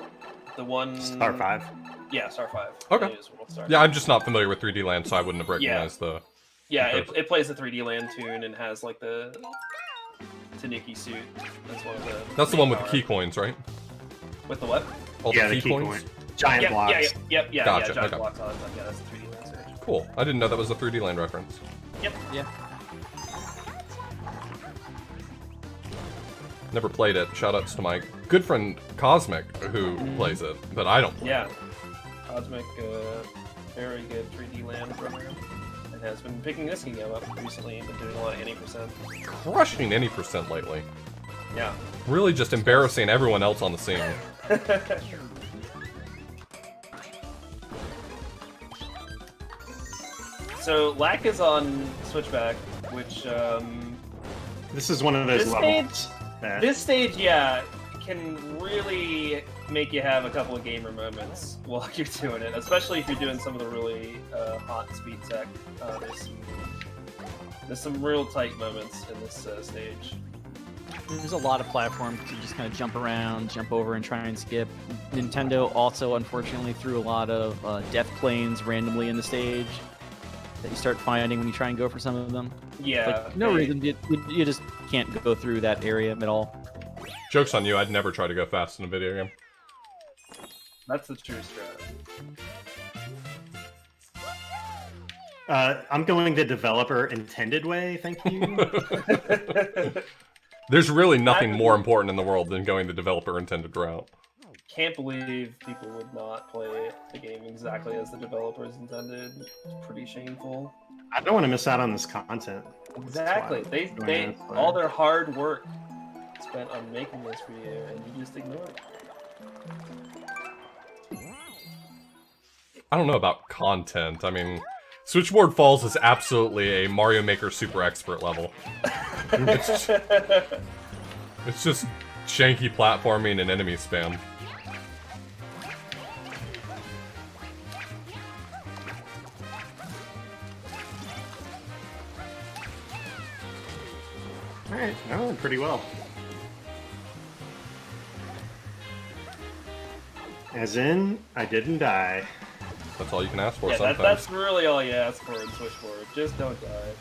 The one. Star 5. Yeah, Star 5. Okay. It is World Star. Yeah, I'm just not familiar with 3D Land, so I wouldn't have recognized the. Yeah, it plays the 3D Land tune and has like the Tanuki suit as one of the. That's the one with the power. key coins, right? With the what? All Yeah, the the key key coins. coin. Giant blocks. Yeah, Gotcha, giant okay. blocks on it. Yeah, that's the 3D Land stage. Cool. I didn't know that was a 3D Land reference. Yep. Yeah. Never played it. Shoutouts to my good friend Cosmic, who plays it, but I don't play Yeah. Cosmic, very good 3D Land runner, and has been picking this game up recently and been doing a lot of any percent. it. Crushing any percent lately. Yeah. Really just embarrassing everyone else on the scene. So Lack is on Switchback, which This is one of those This levels. that- this stage, yeah, can really make you have a couple of gamer moments while you're doing it, especially if you're doing some of the really hot speed tech. There's some real tight moments in this stage. There's a lot of platforms to just kind of jump around, jump over, and try and skip. Nintendo also, unfortunately, threw a lot of death planes randomly in the stage that you start finding when you try and go for some of them. Yeah. Like, no reason. You just can't go through that area at all. Joke's on you, I'd never try to go fast in a video game. That's the true strat. I'm going the developer intended way, thank you. There's really nothing more important in the world than going the developer intended route. Can't believe people would not play the game exactly as the developers intended. It's pretty shameful. I don't want to miss out on this content. Exactly. That's why I'm They doing this way. all their hard work spent on making this for you, and you just ignore it. I don't know about content. I mean, Switchboard Falls is absolutely a Mario Maker Super Expert level. It's just shanky platforming and enemy spam. Alright, that went pretty well. As in, I didn't die. That's all you can ask for Yeah, sometimes. that's really all you ask for in Switchboard. Just don't die.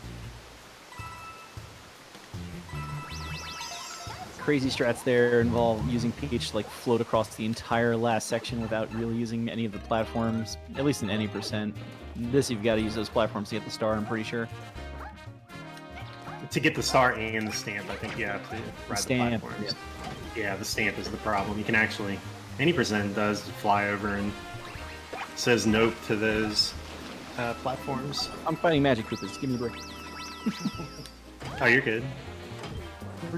Crazy strats there involve using Peach to like float across the entire last section without really using any of the platforms, at least in any percent. This you've got to use those platforms to get the star, I'm pretty sure. To get the star and the stamp, I think you have to ride stamp, the platforms. Yeah, the stamp is the problem. You can actually, any percent does fly over and says nope to those platforms. I'm fighting Magic Koopas, give me a break. Oh, you're good.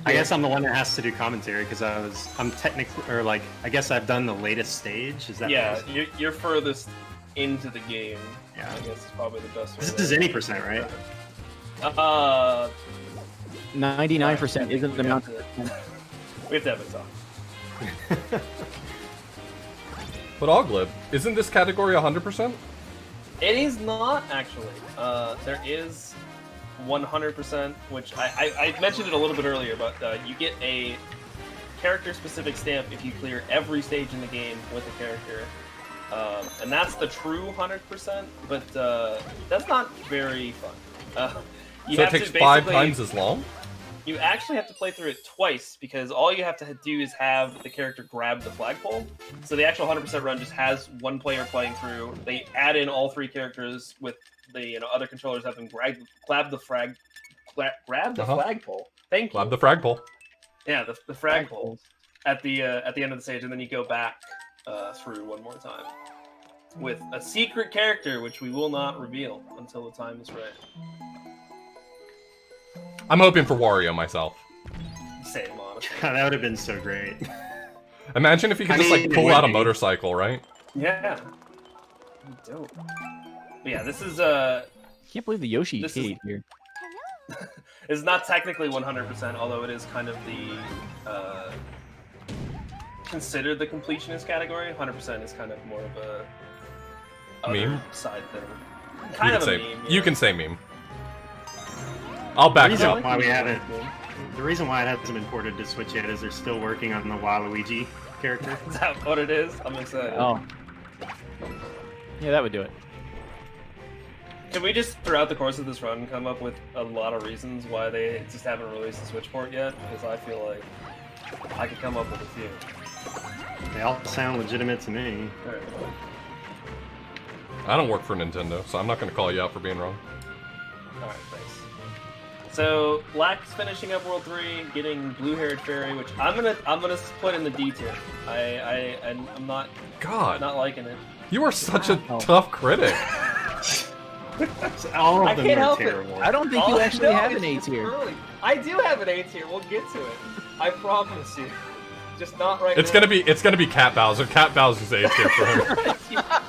I guess I'm the one that has to do commentary because I'm technically, or like, I guess I've done the latest stage. Is that? Yeah, you're furthest into the game. Yeah. I guess is probably the best way. This is any percent, right? 99% isn't the amount. We have to have a talk. But Oglib, isn't this category 100%? It is not actually. There is 100%, which I mentioned it a little bit earlier, but you get a character-specific stamp if you clear every stage in the game with a character. And that's the true 100%, but that's not very fun. So it takes 5 times as long? You actually have to play through it twice, because all you have to do is have the character grab the flagpole. So the actual 100% run just has one player playing through. They add in all 3 characters with the other controllers having grab the flagpole. Thank you. Grab the fragpole. Yeah, the flagpole at the end of the stage, and then you go back through one more time with a secret character, which we will not reveal until the time is right. I'm hoping for Wario myself. Same, honestly. God, that would have been so great. Imagine if you could just like pull out a motorcycle, right? Yeah. Dope. But yeah, this is Can't believe the Yoshi This Cade here. it's not technically 100%, although it is kind of the considered the completionist category. 100% is kind of more of a other Meme? side thing. You Kind can of a say meme. you can say meme. I'll back The you reason up. why we haven't, the reason why it hasn't been ported to Switch yet is they're still working on the Waluigi character. Is that what it is? I'm excited. Oh. Yeah, that would do it. Can we just, throughout the course of this run, come up with a lot of reasons why they just haven't released the Switch port yet? Because I feel like I could come up with a few. They all sound legitimate to me. Alright. I don't work for Nintendo, so I'm not going to call you out for being wrong. Alright, thanks. So, Lack's finishing up World 3, getting Blue-Haired Fairy, which I'm gonna put in the D tier. I'm not liking it. You are such a tough critic. All I of them can't are help it. terrible. I don't think you actually No, have it's an A just tier. early. I do have an A tier. We'll get to it. I promise you. Just not right It's now. gonna be Cat Bowser. Cat Bowser's A tier for him.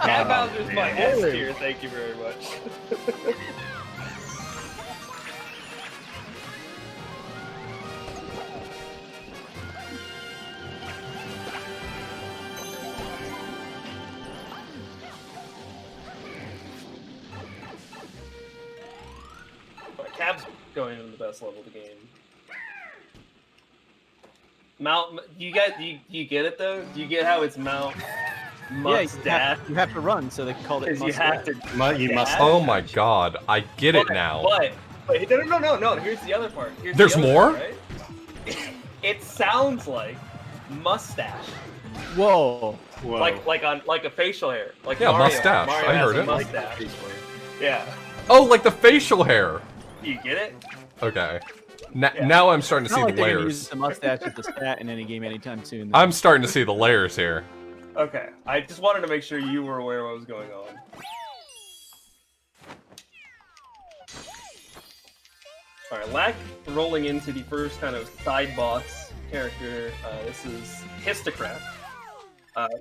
Cat Bowser's my man. S tier. Thank you very much. Cab's going into the best level of the game. Mount, you get it though? Do you get how it's Mount Must Dash? You have to run, so they called it. Because you Must have Dash. to. You must. dash. Oh my god, I get it now. But no. Here's the other part. There's the other more? part, right? It sounds like mustache, Whoa. Whoa. like a facial hair, like Yeah, Mario. mustache. Mario I has heard a it. Mustache. Yeah. Oh, like the facial hair. You get it? Okay. Yeah. Now I'm starting to It's see not like the they're gonna layers. use the mustache as the stat in any game anytime soon. I'm starting to see the layers here. Okay. I just wanted to make sure you were aware of what was going on. Alright, Lack rolling into the first kind of side boss character. This is Histocrat.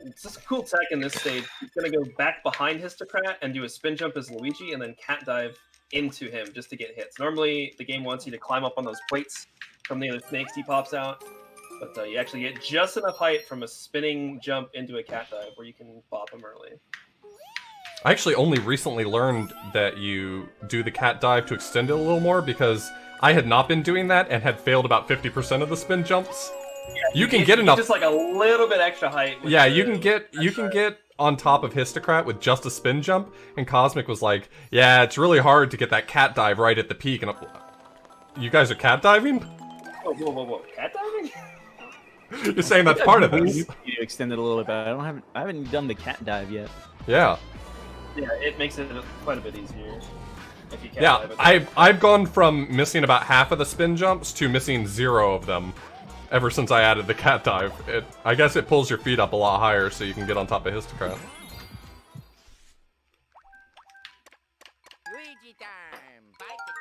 It's just a cool tech in this stage. He's going to go back behind Histocrat and do a spin jump as Luigi and then cat dive into him just to get hits. Normally, the game wants you to climb up on those plates from the other snakes he pops out, but you actually get just enough height from a spinning jump into a cat dive where you can bop him early. I actually only recently learned that you do the cat dive to extend it a little more because I had not been doing that and had failed about 50% of the spin jumps. Yeah, You can get enough. Just like a little bit extra height. with Yeah, the you can get on top of Histocrat with just a spin jump, and Cosmic was like, "Yeah, it's really hard to get that cat dive right at the peak." And you guys are cat diving? Whoa. Cat diving? You're saying that's part of this? You extend it a little bit. I haven't done the cat dive yet. Yeah. Yeah, it makes it quite a bit easier. If you cat Yeah, dive it. I've gone from missing about half of the spin jumps to missing 0 of them ever since I added the cat dive. I guess it pulls your feet up a lot higher so you can get on top of Histocrat. Luigi time! Bite the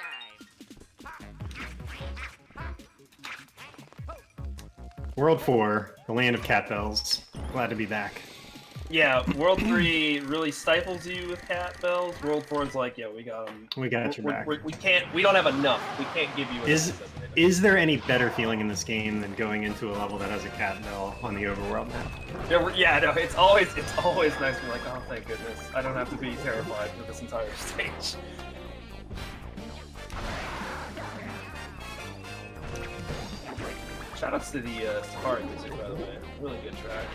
time! World 4, the land of cat bells. Glad to be back. Yeah, World 3 really stifles you with cat bells. World 4 is like, yeah, we got them. We got your back. We don't have enough. We can't give you enough. Is there any better feeling in this game than going into a level that has a cat bell on the overworld map? Yeah, no, it's always nice to be like, oh, thank goodness. I don't have to be terrified for this entire stage. Shoutouts to the Safari music, by the way. Really good track.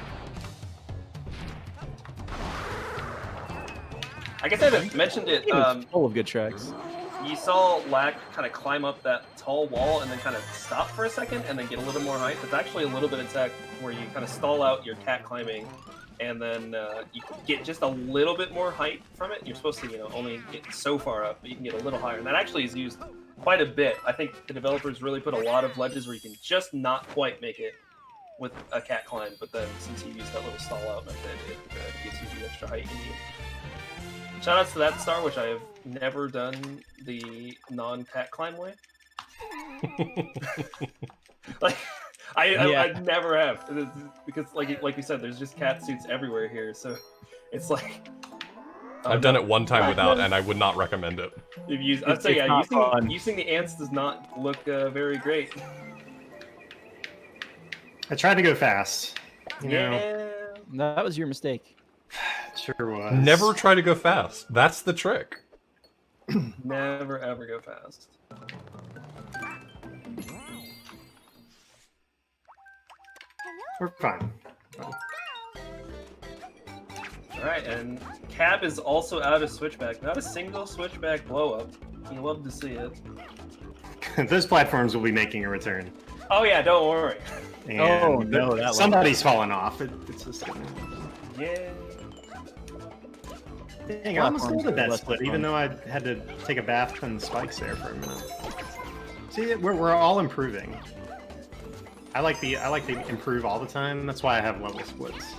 I guess I haven't mentioned it. Full of good tracks. You saw Lack kind of climb up that tall wall and then kind of stop for a second and then get a little more height. There's actually a little bit of tech where you kind of stall out your cat climbing and then you get just a little bit more height from it. You're supposed to, only get so far up, but you can get a little higher. And that actually is used quite a bit. I think the developers really put a lot of ledges where you can just not quite make it with a cat climb, but then since you use that little stall out method, it gives you the extra height you need. Shoutouts to that star, which I have never done the non-cat climb way. I never have, because like you said, there's just cat suits everywhere here, so it's like I've done it one time without, and I would not recommend it. I'd say using the ants does not look very great. I tried to go fast. You know. No, that was your mistake. Sure was. Never try to go fast. That's the trick. Never ever go fast. We're fine. Alright, and Cab is also out of switchback. Not a single switchback blow up. You love to see it. Those platforms will be making a return. Oh yeah, don't worry. And no, somebody's fallen off. It's just gonna... Yeah. Dang, I almost got that split, even though I had to take a bath in the spikes there for a minute. See, we're all improving. I like the improve all the time. That's why I have level splits.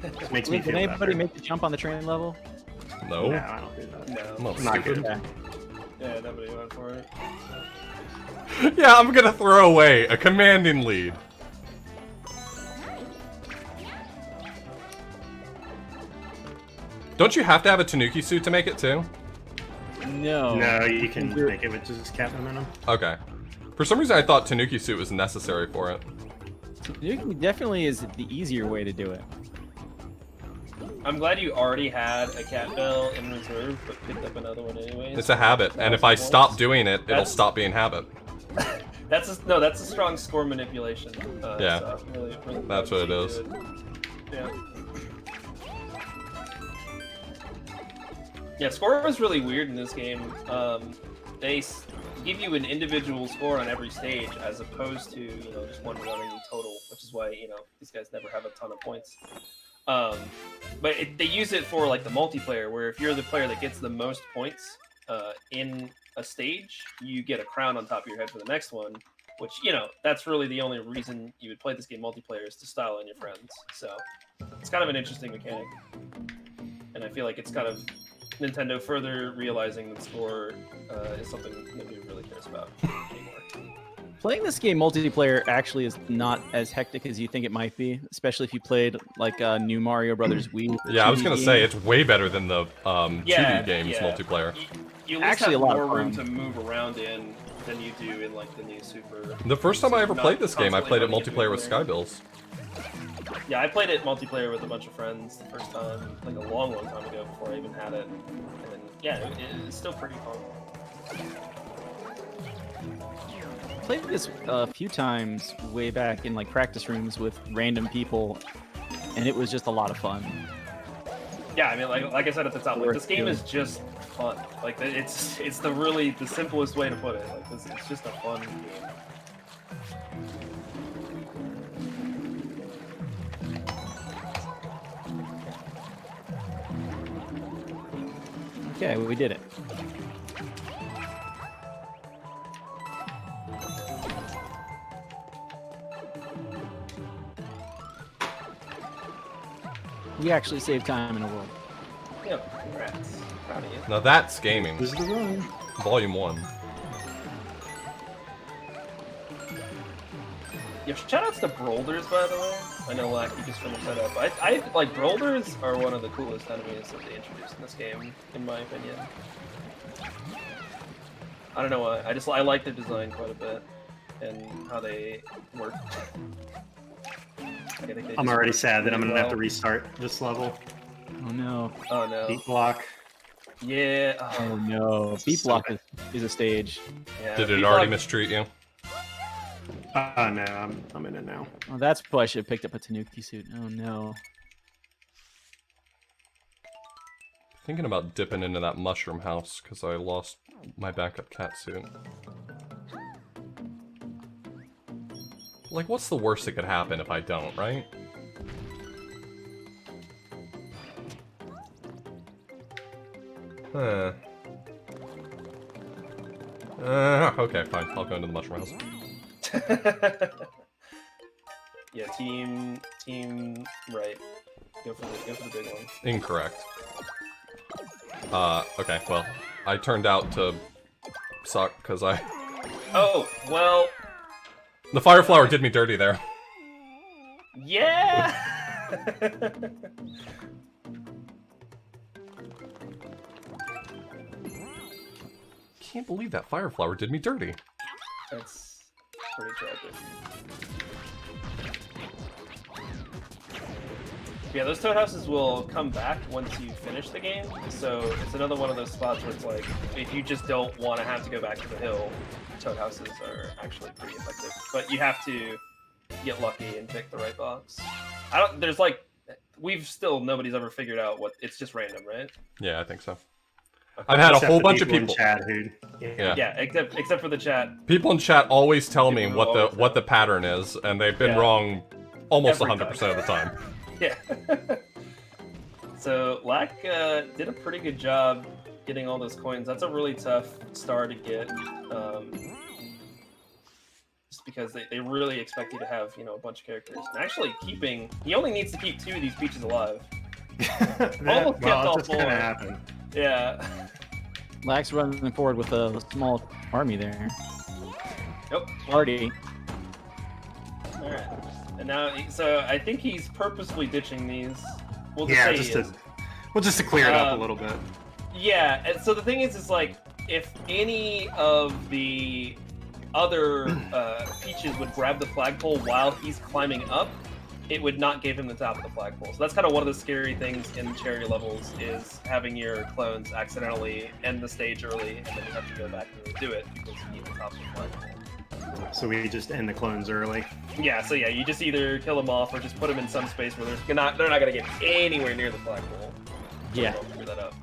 It makes me feel Did anybody better. make the jump on the train level? No. No, I don't do that. No. I'm Not good. Yeah, nobody went for it. Yeah, I'm gonna throw away a commanding lead. Don't you have to have a Tanuki suit to make it too? No. No, you can make it with just cat momentum. Okay. For some reason I thought Tanuki suit was necessary for it. Tanuki definitely is the easier way to do it. I'm glad you already had a cat bell in reserve, but picked up another one anyways. It's a habit, and if I stop doing it, it'll stop being habit. That's a strong score manipulation. Yeah. So really That's what it is. Yeah. Yeah, score was really weird in this game. They give you an individual score on every stage, as opposed to just one running total, which is why these guys never have a ton of points. But they use it for like the multiplayer, where if you're the player that gets the most points in a stage, you get a crown on top of your head for the next one. Which that's really the only reason you would play this game multiplayer, is to style on your friends. So it's kind of an interesting mechanic, and I feel like it's kind of Nintendo further realizing that score is something nobody really cares about anymore. Playing this game multiplayer actually is not as hectic as you think it might be, especially if you played like New Mario Brothers Wii. Yeah, I was gonna say it's way better than the 2D games multiplayer. You at least have more room to move around in than you do in like the new Super. The first time I ever played this game, I played it multiplayer with Skybills. Yeah, I played it multiplayer with a bunch of friends the first time, like a long time ago, before I even had it. And yeah, it's still pretty fun. Played this a few times way back in like practice rooms with random people, and it was just a lot of fun. Yeah, I mean, like I said at the top, like this game is just fun. Like it's the simplest way to put it. Like it's just a fun game. Okay, we did it. We actually saved time in a world. Yeah, congrats. Proud of you. Now that's gaming. This is the run. Volume 1. Yeah, shoutouts to Boulders, by the way. I know Lack, you just finished that up. I like Boulders are one of the coolest enemies that they introduced in this game, in my opinion. I don't know why. I like their design quite a bit and how they work. I'm already sad that I'm gonna have to restart this level. Oh no. Oh no. Beat block. Yeah. Oh no. Beat block is a stage. Yeah, Did it already mistreat you? No, I'm in it now. Oh, that's why I should have picked up a Tanuki suit. Oh no. Thinking about dipping into that mushroom house because I lost my backup cat suit. Like, what's the worst that could happen if I don't, right? Huh. Okay, fine. I'll go into the mushroom house. Yeah, team right. Go for the big one. Incorrect. Okay, well, I turned out to suck because I... Oh, well... The fire flower did me dirty there. Yeah! Can't believe that fire flower did me dirty. That's pretty tragic. Yeah, those toad houses will come back once you finish the game, so it's another one of those spots where it's like, if you just don't want to have to go back to the hill, toad houses are actually pretty effective. But you have to get lucky and pick the right box. There's like, nobody's ever figured out what, it's just random, right? Yeah, I think so. I've had a whole bunch of people. In chat who, yeah, except for the chat. People in chat always tell me what the pattern is, and they've been wrong almost 100% of the time. Yeah. So Lack did a pretty good job getting all those coins. That's a really tough star to get, just because they really expect you to have a bunch of characters. And actually, he only needs to keep 2 of these peaches alive. Almost kept all 4. Happen. Yeah. Lack's running forward with a small army there. Nope. Party. All right. And now, so I think he's purposefully ditching these. We'll just Yeah, say just to clear it up a little bit. Yeah, and so the thing is like, if any of the other peaches would grab the flagpole while he's climbing up, it would not give him the top of the flagpole. So that's kind of one of the scary things in cherry levels, is having your clones accidentally end the stage early, and then you have to go back and redo it because you need the top of the flagpole. So we just end the clones early. Yeah, so yeah, you just either kill them off or just put them in some space where they're not gonna get anywhere near the flagpole. Yeah. I'll figure that out.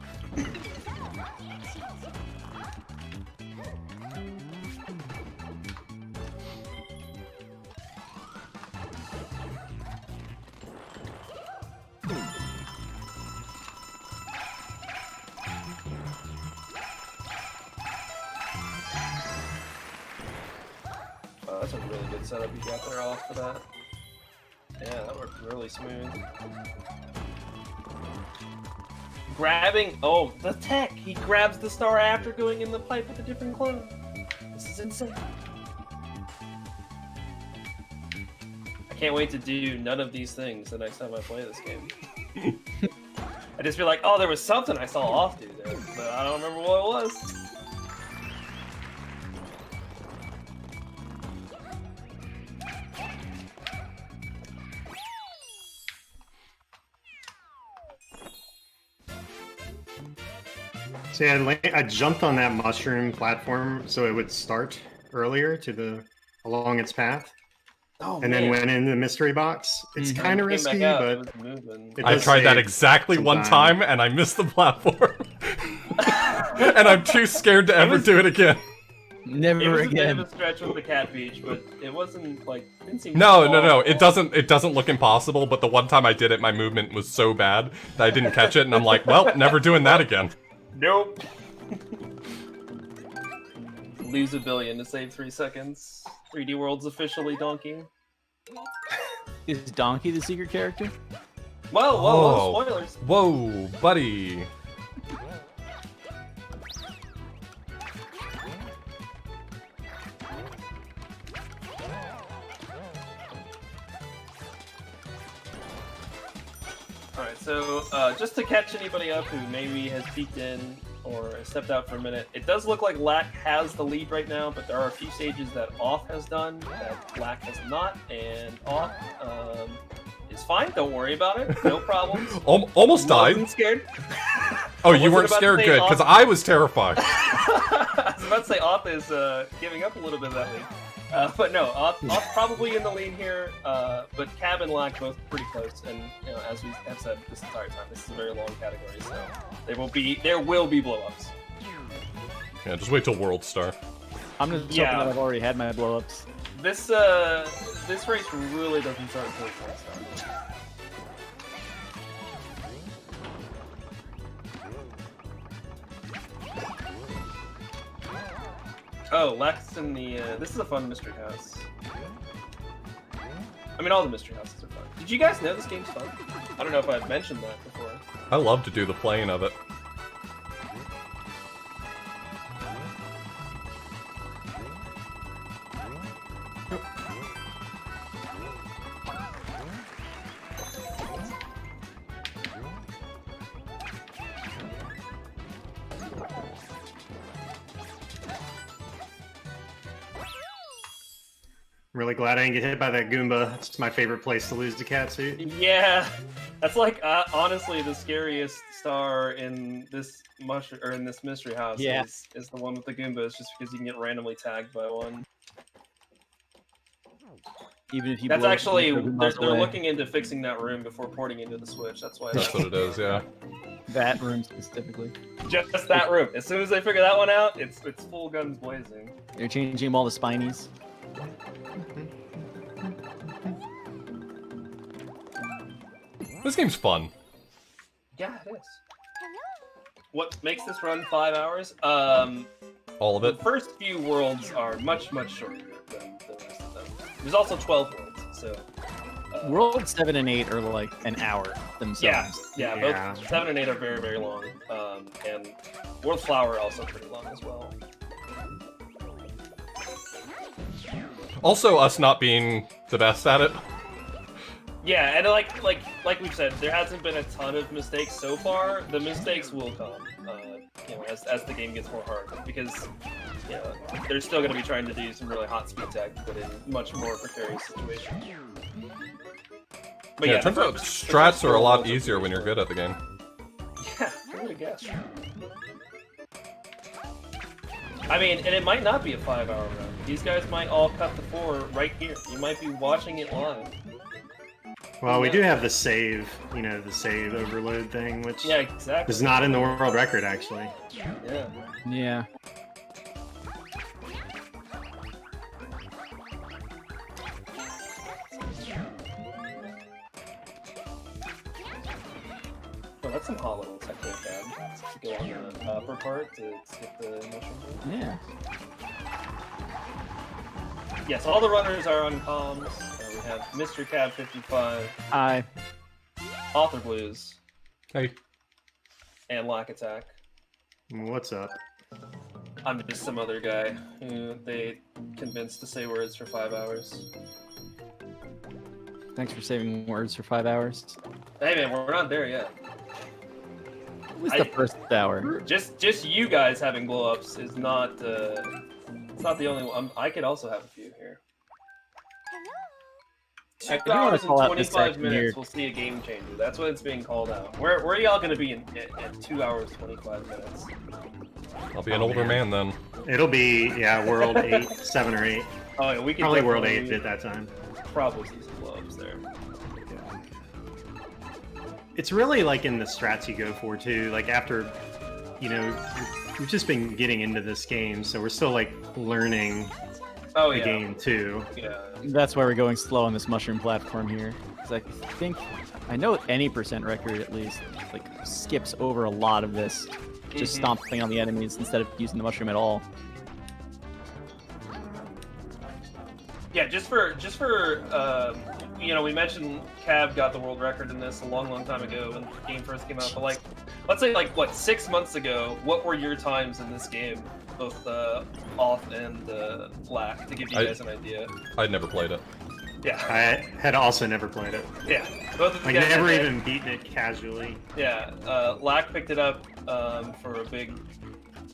That's a really good setup you got there off for that. Yeah, that worked really smooth. Grabbing, oh, the tech! He grabs the star after going in the pipe with a different clone. This is insane. I can't wait to do none of these things the next time I play this game. I just feel like, oh, there was something I saw off do there, but I don't remember what it was. So yeah, I jumped on that mushroom platform so it would start earlier along its path. Oh, and then went in the mystery box. It's kind of risky, but I tried that exactly one time and I missed the platform. And I'm too scared to ever do it again. Never it was again. a bit of a stretch with the cat beach, but it wasn't like didn't seem No. It doesn't look impossible, but the one time I did it, my movement was so bad that I didn't catch it, and I'm like, well, never doing that again. Nope. Lose a billion to save 3 seconds. 3D World's officially Donkey. Is Donkey the secret character? Whoa, spoilers. Whoa, buddy. Alright, so just to catch anybody up who maybe has peeked in or stepped out for a minute, it does look like Lack has the lead right now, but there are a few stages that Auth has done that Lack has not, and Auth is fine. Don't worry about it. No problems. Almost died. Wasn't scared. Oh, you weren't scared? Good, because I was terrified. I was about to say Auth is giving up a little bit of that lead. But no, Auth probably in the lead here, but Cab and Lack both pretty close, and you know, as we have said this entire time, this is a very long category, so there will be blow-ups. Yeah, just wait till World Star. I'm just hoping that I've already had my blow-ups. This race really doesn't start until World Star. Oh, Lack's in the. This is a fun mystery house. I mean, all the mystery houses are fun. Did you guys know this game's fun? I don't know if I've mentioned that before. I love to do the playing of it. Really glad I didn't get hit by that Goomba. It's my favorite place to lose to Catsuit. Yeah, that's like honestly the scariest star in this mystery house. Yeah. is the one with the Goombas, just because you can get randomly tagged by one. Even if you That's blow up actually the Goombas they're away. looking into fixing that room before porting into the Switch. That's why. That's what it is, yeah. That room specifically. Just that room. As soon as they figure that one out, it's full guns blazing. They're changing all the spinies. This game's fun. Yeah, it is. What makes this run 5 hours? All of The it. first few worlds are much shorter than the rest of them. There's also 12 worlds, so. World 7 and 8 are like an hour themselves. Yeah, both 7 and 8 are very long, and World Flower are also pretty long as well. Also, us not being the best at it. Yeah, and like we've said, there hasn't been a ton of mistakes so far. The mistakes will come, you know, as the game gets more hard, because you know, they're still going to be trying to do some really hot speed tag, but in much more precarious situations. But Yeah, it turns out strats are a lot easier when you're good at the game. Yeah, I would guess. I mean, and it might not be a 5-hour run. These guys might all cut the 4 right here. You might be watching it live. Well, we do have the save, you know, the save overload thing, which Yeah, exactly. is not in the world record, actually. Yeah. Yeah. Oh, that's some hot little technique, Dad. To go on the upper part to skip the mushroom board. Yeah. Yes, all the runners are on comms. We have MrCab 55, I. authorblues, Hey. and LackAttack. What's up? I'm just some other guy who they convinced to say words for 5 hours. Thanks for saving words for 5 hours. Hey man, we're not there yet. It was the first hour. Just you guys having blow-ups is not it's not the only one. I could also have a few here. I 2 do wanna hours and call out this 25 section minutes, here. we'll see a game changer. That's what it's being called out. Where are y'all gonna be in 2 hours 25 minutes? I'll be an older man then. It'll be, yeah, World 8, 7 or 8. Oh yeah, we can Probably World definitely 8 at that time. probably see some blow-ups there. It's really like in the strats you go for too. Like after, you know, we've just been getting into this game, so we're still like learning Oh the yeah. game too. Yeah. That's why we're going slow on this mushroom platform here. Because I think, I know any percent record at least, like, skips over a lot of this. Just stomping on the enemies instead of using the mushroom at all. Yeah, just for you know, we mentioned Cab got the world record in this a long time ago when the game first came out. But like, let's say like what 6 months ago, what were your times in this game, both Auth and Lack, to give you guys an idea? I'd never played it. Yeah. I had also never played it. Yeah. Both of the Like, guys never had it. even beaten it casually. Yeah. Lack picked it up for a big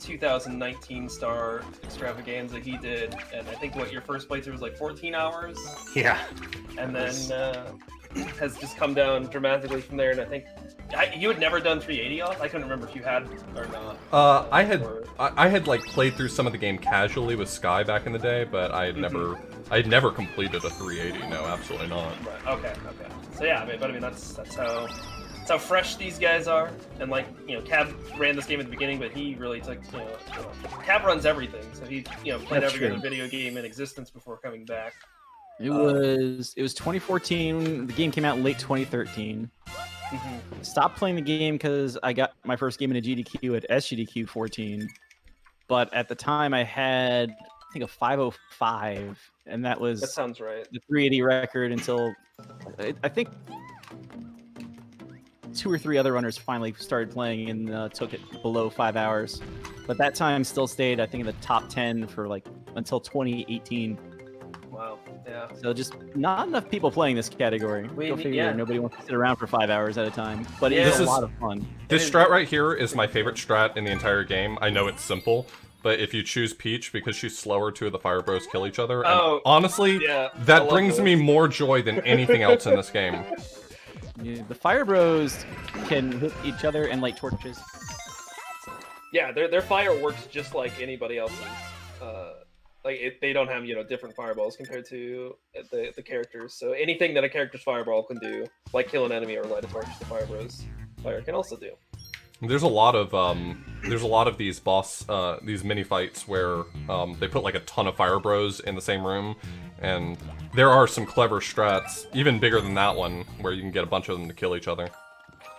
2019 star extravaganza he did, and I think what your first playthrough was like 14 hours, Yeah. and then has just come down dramatically from there. And I think you had never done 380 off. I couldn't remember if you had or not. I had like played through some of the game casually with Sky back in the day, but I had never completed a 380. No, absolutely not. Right. Okay. So yeah, I mean that's how fresh these guys are. And like, you know, Cab ran this game at the beginning, but he really took, you know, Cab runs everything. So he, you know, played That's every true. other video game in existence before coming back. It was 2014. The game came out in late 2013. Stopped playing the game because I got my first game in a GDQ at SGDQ 14. But at the time, I had, I think, a 505, and that was That sounds right. the 380 record until I think 2 or 3 other runners finally started playing and took it below 5 hours. But that time still stayed, I think, in the top 10 for like until 2018. Wow. Yeah. So just not enough people playing this category. Go figure. yeah. Nobody wants to sit around for 5 hours at a time. But Yeah. it's This a is- lot of fun. This strat right here is my favorite strat in the entire game. I know it's simple, but if you choose Peach because she's slower, 2 of the Fire Bros kill each other. And Oh, honestly, yeah, I that love brings those. me more joy than anything else in this game. Yeah, the Fire Bros can hit each other and light torches. Yeah, their fire works just like anybody else's. They don't have, you know, different fireballs compared to the characters. So anything that a character's fireball can do, like kill an enemy or light a torch, the Fire Bros fire can also do. There's a lot of these these mini fights where they put like a ton of Fire Bros in the same room, and there are some clever strats, even bigger than that one, where you can get a bunch of them to kill each other.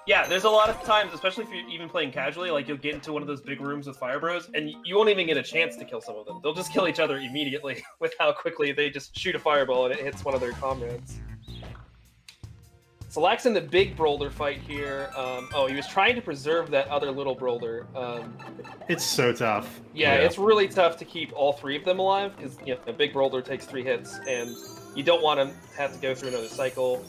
Yeah, there's a lot of times, especially if you're even playing casually, like you'll get into one of those big rooms with Fire Bros, and you won't even get a chance to kill some of them. They'll just kill each other immediately with how quickly they just shoot a fireball and it hits one of their comrades. So Lack's in the big Brolder fight here. He was trying to preserve that other little Brolder. It's so tough. Yeah, Yeah. it's really tough to keep all 3 of them alive, because, you know, a big Brolder takes 3 hits, and you don't want to have to go through another cycle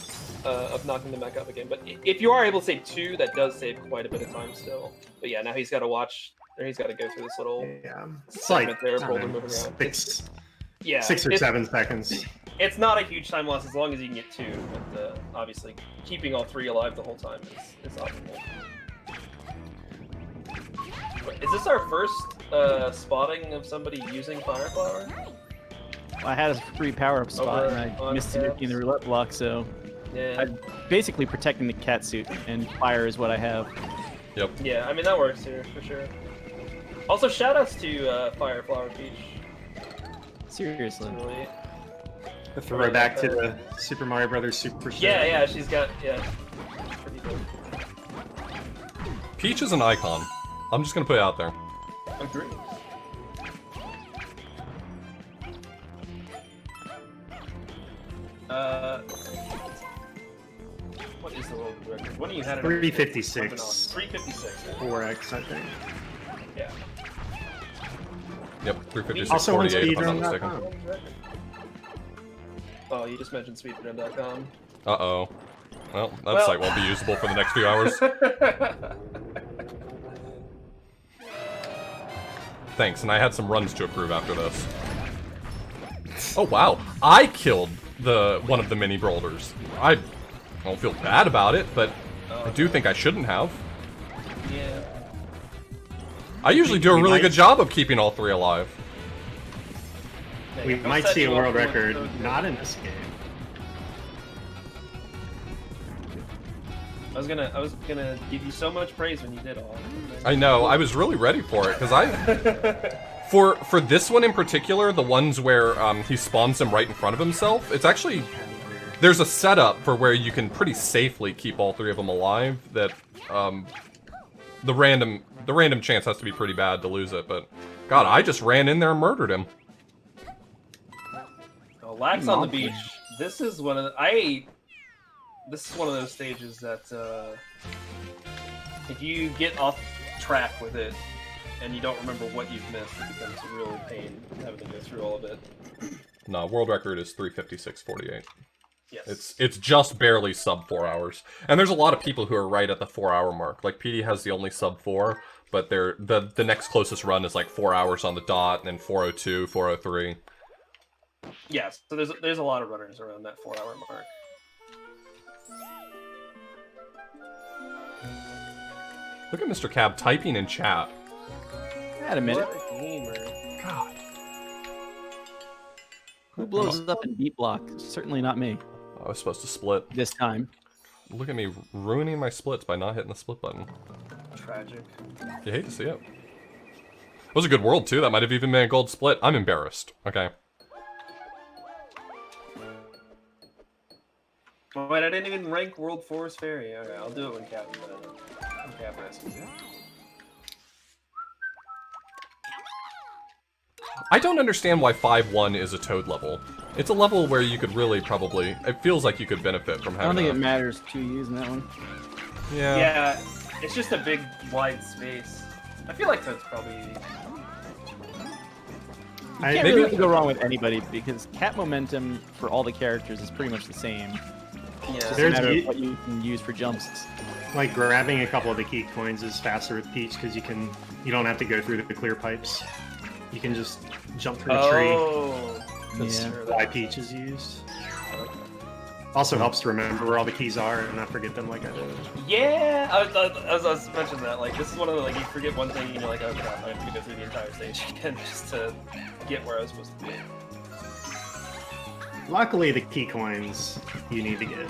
of knocking them back up again. But if you are able to save 2, that does save quite a bit of time still. But yeah, now he's got to watch, or he's got to go through this little Yeah. It's segment like there, I don't Brolder know, moving around. 6 Yeah, 6 or it's- 7 seconds. It's not a huge time loss as long as you can get 2, but obviously keeping all 3 alive the whole time is optimal. Is this our first spotting of somebody using Fire Flower? I had a free power-up spot, Over and I on missed it in the roulette block, so Yeah. I'm basically protecting the cat suit, and fire is what I have. Yep. Yeah, I mean, that works here, for sure. Also, shoutouts to Fire Flower Peach. Seriously. Really. The throwback to the Super Mario Brothers Super Show. Yeah, she's got, pretty good. Peach is an icon. I'm just gonna put it out there. Agreed. What is the world record? When do you had it? 356. 356. 4x, I think. Yeah. Yep, 356, Also on 48 if I'm not mistaken. speedrun.com. Oh, you just mentioned speedrun.com. Uh-oh. Well, that Well- site won't be usable for the next few hours. Thanks, and I had some runs to approve after this. Oh wow, I killed one of the mini boulders. I don't feel bad about it, but I do think I shouldn't have. Yeah. I usually do a We really might- good job of keeping all 3 alive. We Don't might set see a you up world for record, those- not in this game. I was gonna give you so much praise when you did all. I know, I was really ready for it, because For this one in particular, the ones where he spawns them right in front of himself, it's actually... There's a setup for where you can pretty safely keep all 3 of them alive, that the random chance has to be pretty bad to lose it, but... God, I just ran in there and murdered him. Oh, Lax on the beach. This is one of the, this is one of those stages that if you get off track with it and you don't remember what you've missed, it becomes a real pain having to go through all of it. No, world record is 356.48. Yes. It's just barely sub 4 hours. And there's a lot of people who are right at the 4-hour mark. Like PD has the only sub 4, but the next closest run is like 4 hours on the dot, and then 402, 403. Yeah, so there's a lot of runners around that 4-hour mark. Look at MrCab typing in chat. Had a minute. What a gamer. God. Who blows up in beat block? Certainly not me. I was supposed to split. This time. Look at me ruining my splits by not hitting the split button. Tragic. You hate to see it. It was a good world, too. That might have even been a gold split. I'm embarrassed. Okay. Oh, wait, I didn't even rank World Forest Fairy. Okay, I'll do it when Cap rescues. I don't understand why 5-1 is a Toad level. It's a level where you could really probably... It feels like you could benefit from I don't having think it matters to you in that one. Yeah. Yeah, it's just a big, wide space. I feel like Toad's probably... You can't maybe- really go wrong with anybody because cat momentum for all the characters is pretty much the same. Yeah. It's just a There's matter e- of what you can use for jumps. Like grabbing a couple of the key coins is faster with Peach because you don't have to go through the clear pipes. You can just jump through a tree. Oh, that's Yeah. true. Why Peach is used. Also helps to remember where all the keys are and not forget them like I did. Yeah, I was mentioning that. Like, this is one of the, like, you forget one thing and you're like, oh crap, I have to go through the entire stage again just to get where I was supposed to be. Luckily, the key coins you need to get.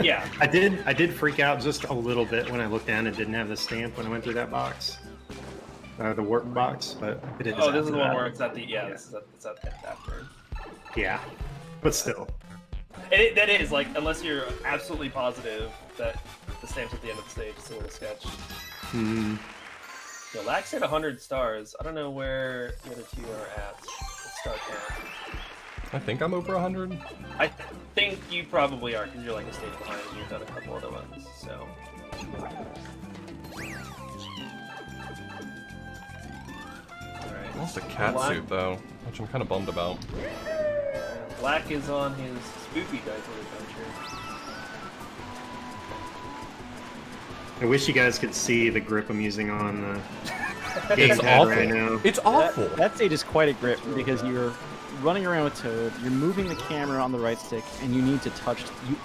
Yeah. I did freak out just a little bit when I looked down and didn't have the stamp when I went through that box. The warp box, but it is. Oh, this is after the one that. where it's at the, this is at the after. Yeah, but still. That is, like, unless you're absolutely positive that the stamp's at the end of the stage, it's a little sketch. Hmm. Yeah, Lax hit 100 stars. I don't know where the other two are at. Let's start count. I think I'm over 100. I think you probably are, because you're like a stage behind and you've done a couple other ones, so. Alright. I lost a cat Black- suit, though, which I'm kind of bummed about. Black is on his spooky Dice adventure. I wish you guys could see the grip I'm using on the It's gamepad awful. right now. It's awful. That stage is quite a grip because you're running around with Toad, you're moving the camera on the right stick, and you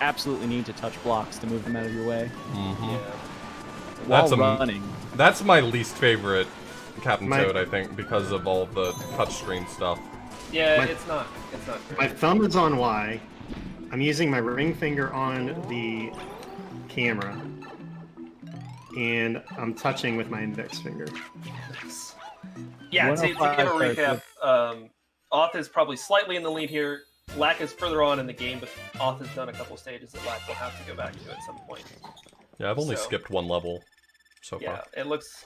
absolutely need to touch blocks to move them out of your way Mhm. Yeah. while That's running. That's my least favorite Captain My- Toad, I think, because of all the touchscreen stuff. Yeah, My- it's not great. My thumb is on Y. I'm using my ring finger on the camera. And I'm touching with my index finger. Yeah, to give a 105 recap, Auth is probably slightly in the lead here. Lack is further on in the game, but Auth has done a couple stages that Lack will have to go back to at some point. Yeah, I've only So- skipped one level so Yeah, far. it looks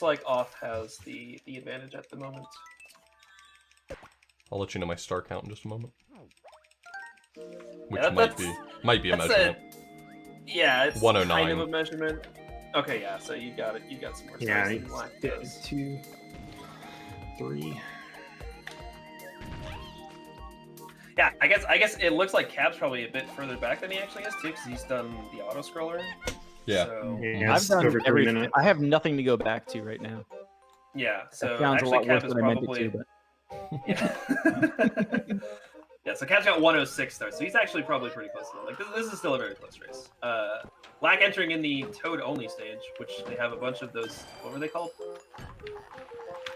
like Auth has the advantage at the moment. I'll let you know my star count in just a moment. Which Yeah, might be a that's measurement. Yeah, it's 109. kind of a measurement. Okay, yeah, so you got it. You got some more Yeah, stars than Lack does. 2, 3. Yeah, I guess it looks like Cap's probably a bit further back than he actually is too, because he's done the auto scroller. Yeah. So, Yeah, I've it's done over 3 everything. minutes. I have nothing to go back to right now. yeah. So That sounds a actually, lot Cap worse is than I meant it probably. to, but Yeah. Yeah, so Cap's got 106 stars, so he's actually probably pretty close to them. Like, this is still a very close race. Lack entering in the Toad-only stage, which they have a bunch of those, what were they called?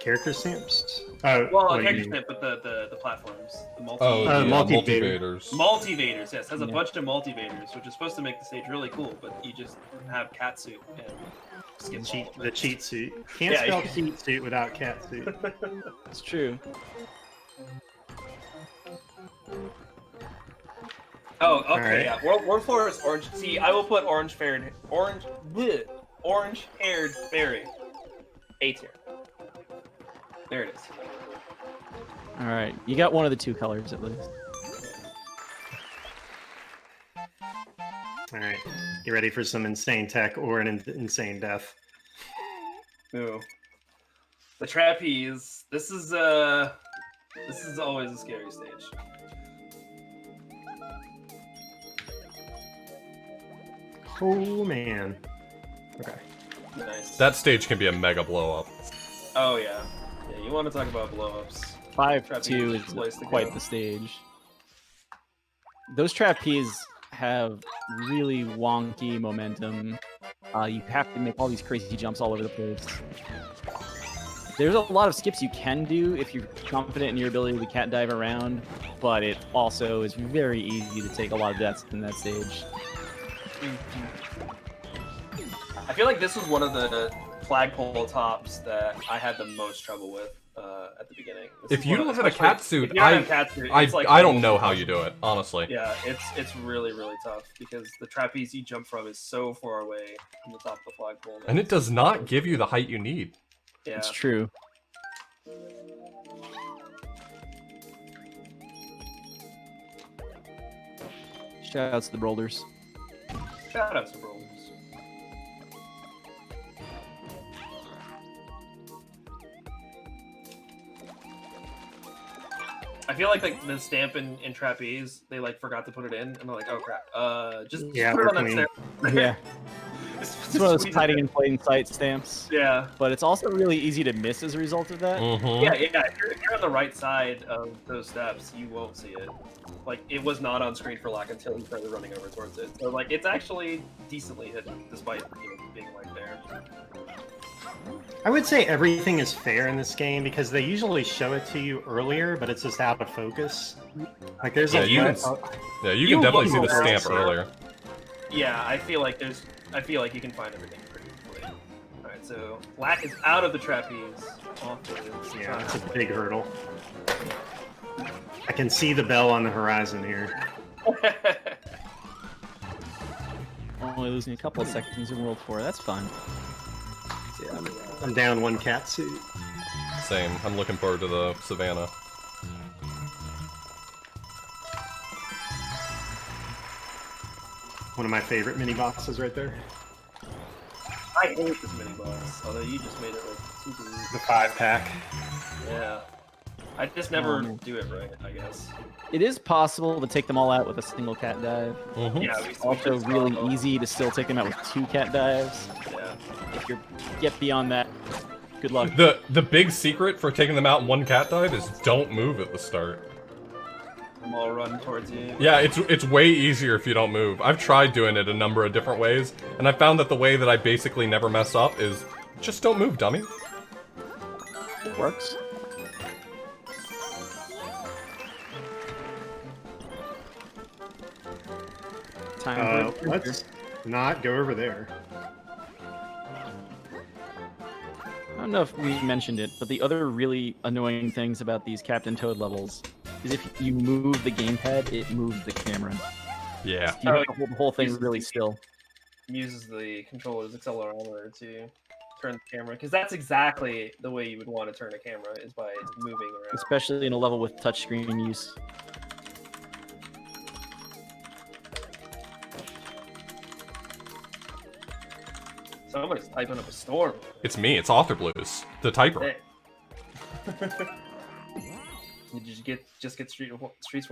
Character stamps? Oh, Well, what a do you character mean? stamp, but the platforms. The Oh, the multivator. multivaders. Multivaders, yes, has a Yeah. bunch of multivaders, which is supposed to make the stage really cool, but you just have catsuit and skip all of The it. cheat suit. Can't Yeah, spell you- cheat suit without cat suit. it's true. Oh, okay, Alright. yeah. World Forest Orange. See, I will put orange-haired fairy. A tier. There it is. All right, you got one of the two colors at least. Alright, get ready for some insane tech or an insane death. Ooh. The trapeze. This is always a scary stage. Oh man. Okay. Nice. That stage can be a mega blow up. Oh yeah. Yeah, you want to talk about blow-ups. 5-2 is Place to quite go. the stage. Those trapeze have really wonky momentum. You have to make all these crazy jumps all over the place. There's a lot of skips you can do if you're confident in your ability to cat dive around, but it also is very easy to take a lot of deaths in that stage. I feel like this was one of the flagpole tops that I had the most trouble with at the beginning. This If is you one don't of- have a cat suit, if you don't have a cat suit, it's like I don't know how you do it, honestly. Yeah, it's really tough because the trapeze you jump from is so far away from the top of the flagpole. And it does not give you the height you need. Yeah. It's true. Shoutouts to the boulders. Shout out to Rolls. I feel like the stamp in trapeze, they like forgot to put it in, and they're like, oh crap, just Yeah, put it on that they're stamp. Yeah, Just it's one of those squeeze it hiding in. in plain sight stamps. Yeah. But it's also really easy to miss as a result of that. Mm-hmm. Yeah. If you're on the right side of those steps, you won't see it. Like it was not on screen for Lack until he started running over towards it. So like it's actually decently hidden, despite being right there. I would say everything is fair in this game because they usually show it to you earlier, but it's just out of focus. Like there's Yeah, a you can definitely see the can stamp earlier. Yeah, I feel like you can find everything pretty easily. All right, so Lack is out of the trapeze. Off the Yeah, it's a big hurdle. I can see the bell on the horizon here. Only losing a couple of seconds in World 4. That's fun. Yeah, I'm down one cat suit. Same. I'm looking forward to the Savannah. One of my favorite mini bosses right there. I hate this mini boss, although you just made it like super. The 5-pack. Yeah. I just never do it right, I guess. It is possible to take them all out with a single cat dive. Mm-hmm. Yeah, Also just really saw- easy to still take them out with 2 cat dives. Yeah. If you get beyond that, good luck. The big secret for taking them out in one cat dive is don't move at the start. I'm all run towards you. Yeah, it's way easier if you don't move. I've tried doing it a number of different ways, and I found that the way that I basically never mess up is just don't move, dummy. It works. Time for a Let's not go over there. I don't know if we mentioned it, but the other really annoying things about these Captain Toad levels is if you move the gamepad, it moves the camera. Yeah. You have to hold the whole thing Uses really the- still. Uses the controller's accelerometer to turn the camera, because that's exactly the way you would want to turn a camera, is by moving around. Especially in a level with touchscreen use. Somebody's typing up a storm. It's me, it's authorblues, the typer. Hey. Did you just get Streets